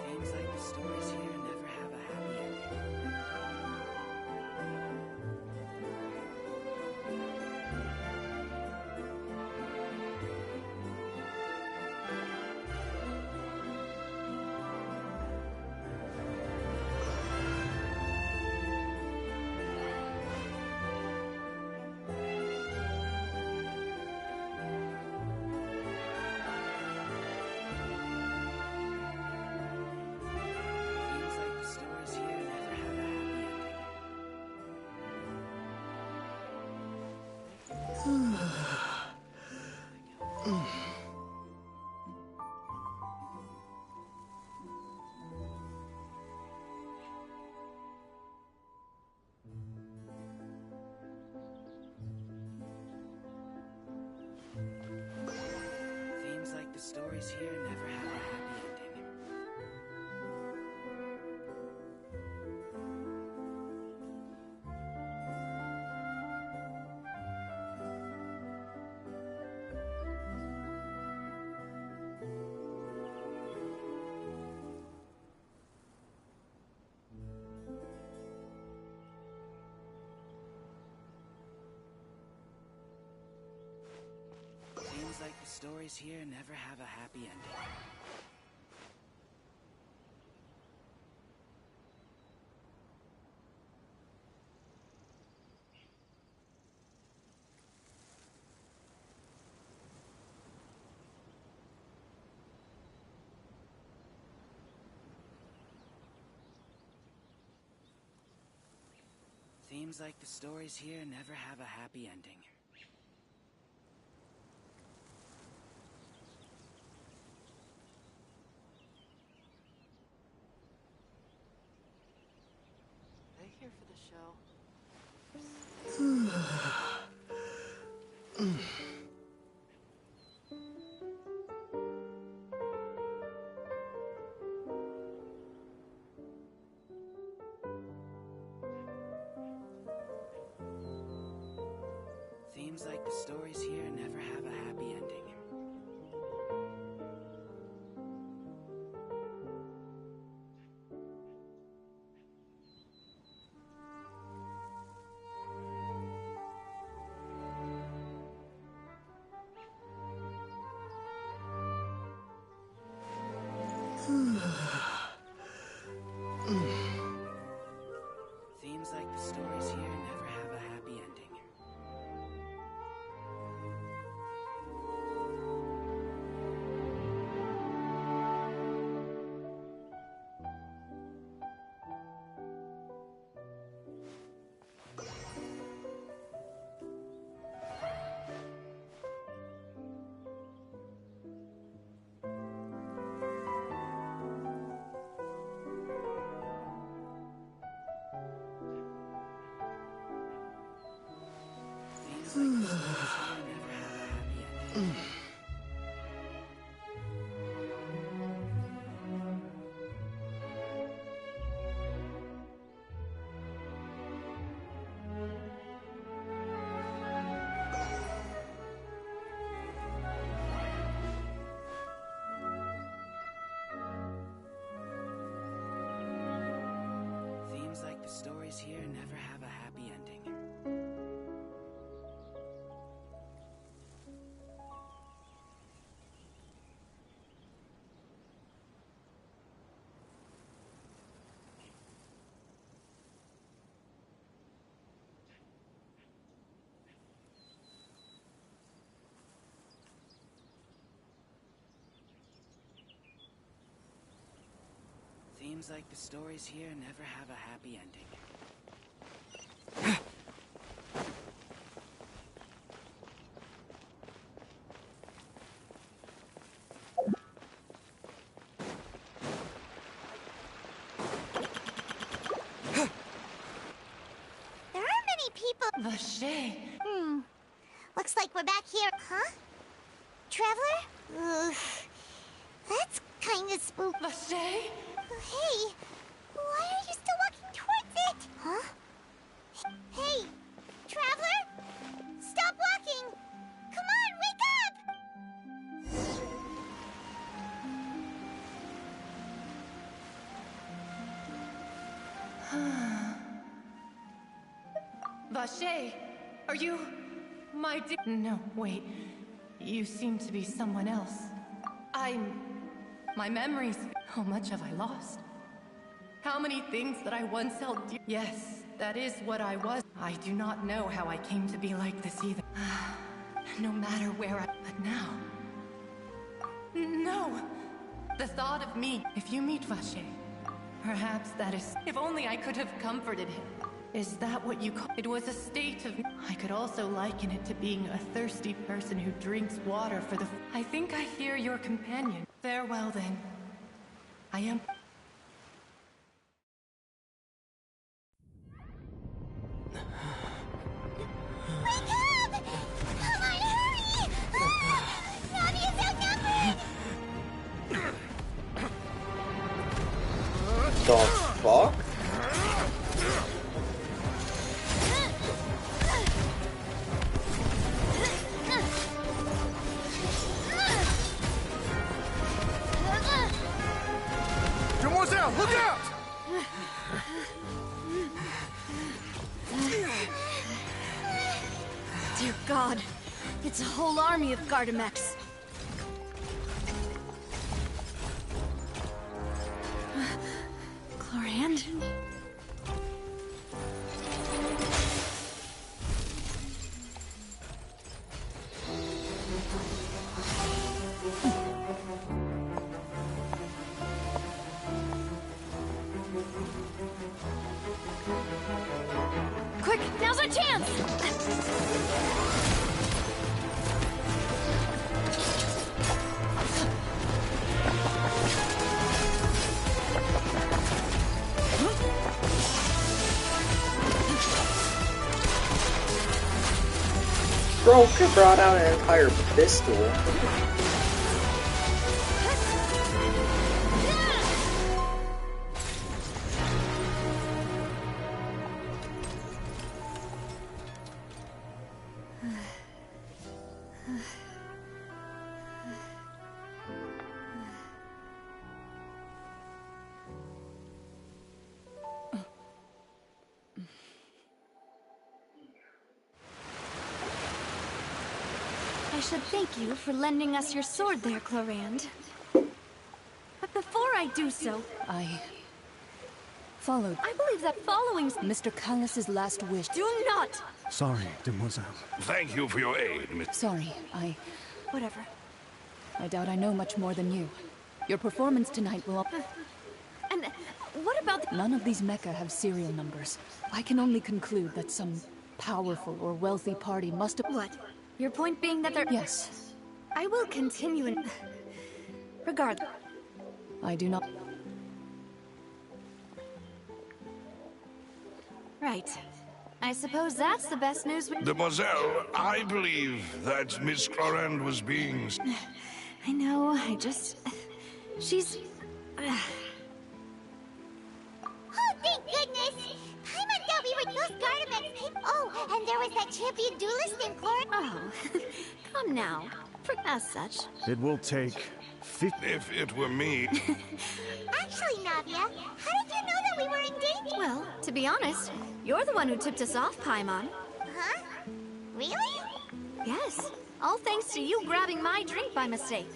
Seems like the stories here never have a happy ending. Seems like the stories here never have a happy ending. Seems like the stories here never have a happy ending. Seems like the stories here never have a happy ending. Seems like the stories here never have a happy ending. Seems like the stories here never have a happy ending. Are they here for the show? Seems like the stories here never have a happy ending. Seems like the stories here never have a happy ending. Seems like the stories here never have a happy ending. Seems like the stories here never have a happy ending. Seems like the stories here never have a happy ending. There aren't many people. Vache. Looks like we're back here, huh? Traveler? Ugh. That's kind of spooky. Vache? Hey, why are you still walking towards it? Huh? Hey, Traveler? Stop walking! Come on, wake up! Vache, are you my No, wait. You seem to be someone else. My memories. How much have I lost? How many things that I once held dear? Yes, that is what I was. I do not know how I came to be like this either. No matter where I... But now... No! The thought of me, if you meet Vache, perhaps that is... If only I could have comforted him. Is that what you call... It was a state of... I could also liken it to being a thirsty person who drinks water for the... I think I hear your companion. Farewell, then. I am... Wake up! Come on, hurry! Navi is outnumbered! The fuck? Demoiselle, look out! Dear God, it's a whole army of Gardamex. Chlorand? Quick, now's our chance! Bro, could brought out an entire pistol. I should thank you for lending us your sword there, Chlorand. But before I do so. I followed. I believe that following Mr. Callus's last wish. Do not! Sorry, demoiselle. Thank you for your aid, Miss. Sorry, Whatever. I doubt I know much more than you. Your performance tonight will... And what about None of these mecha have serial numbers. I can only conclude that some powerful or wealthy party must have... What? Your point being that they're... Yes. I will continue in... Regardless. I do not... Right. I suppose that's the best news we... Demoiselle, I believe that Miss Clorand was being... I know, I just... She's... Oh, thank goodness! Paimon thought we were those Gardamex people. Oh, and there was that champion duelist named Clorand. Oh, come now. As such. It will take... If it were me... Actually, Navia, how did you know that we were in danger? Well, to be honest, you're the one who tipped us off, Paimon. Huh? Really? Yes. All thanks to you grabbing my drink by mistake.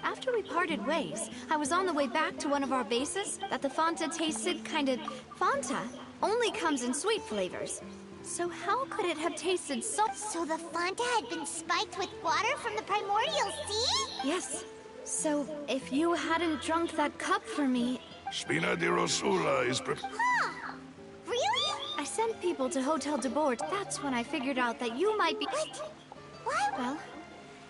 After we parted ways, I was on the way back to one of our bases that the Fanta tasted kind of... Fanta only comes in sweet flavors. So how could it have tasted so... So the Fanta had been spiked with water from the primordial sea? Yes. So if you hadn't drunk that cup for me... Spina di Rosula is... Huh. Really? I sent people to Hotel de Bord. That's when I figured out that you might be... What? Well,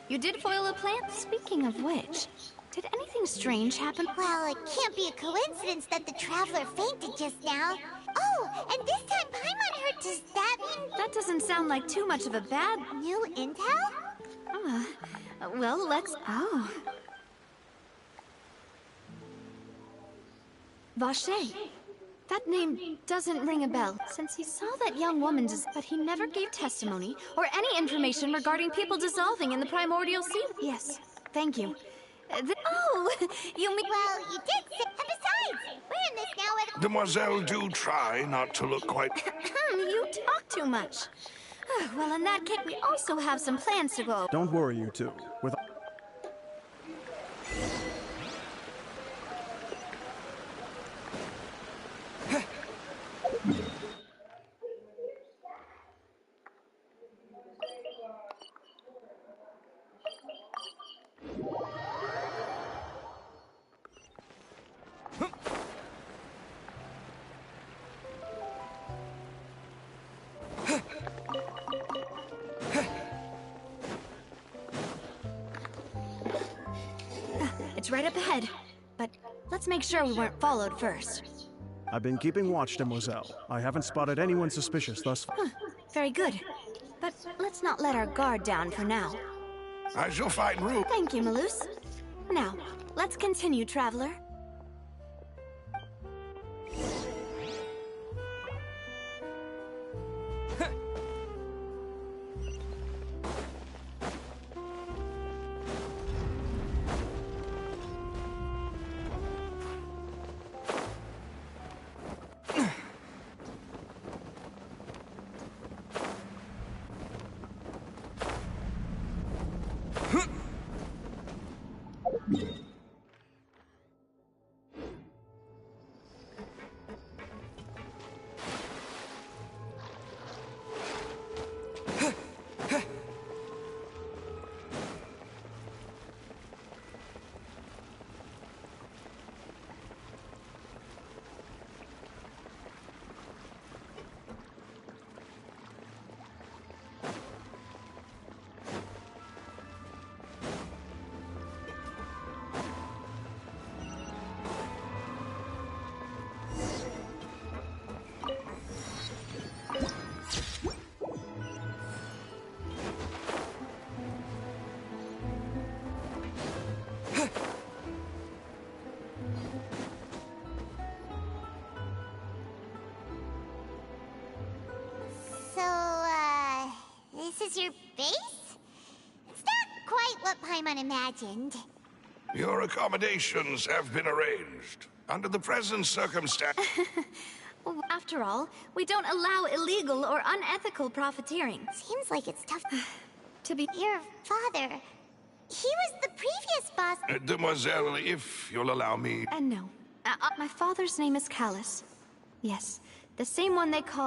you did foil a plant. Speaking of which, did anything strange happen? Well, it can't be a coincidence that the Traveler fainted just now. Oh, and this time Paimon hurt. Does that mean... That doesn't sound like too much of a bad... New intel? Well, let's... Oh. Vache. That name doesn't ring a bell, since he saw that young woman but he never gave testimony or any information regarding people dissolving in the primordial sea. Yes, thank you. Oh, you mean... Well, you did say... And besides, we're in this now with... Demoiselle, do try not to look quite... You talk too much. Well, in that case, we also have some plans to go. Don't worry, you two. With... It's right up ahead, but let's make sure we weren't followed first. I've been keeping watch, demoiselle. I haven't spotted anyone suspicious thus far. Very good. But let's not let our guard down for now. I shall find room. Thank you, Malus. Now, let's continue, Traveler. This is your base? It's not quite what Paimon imagined. Your accommodations have been arranged. Under the present circumstance... After all, we don't allow illegal or unethical profiteering. Seems like it's tough to be... Your father... He was the previous boss. Demoiselle, if you'll allow me... And no. My father's name is Callus. Yes, the same one they call...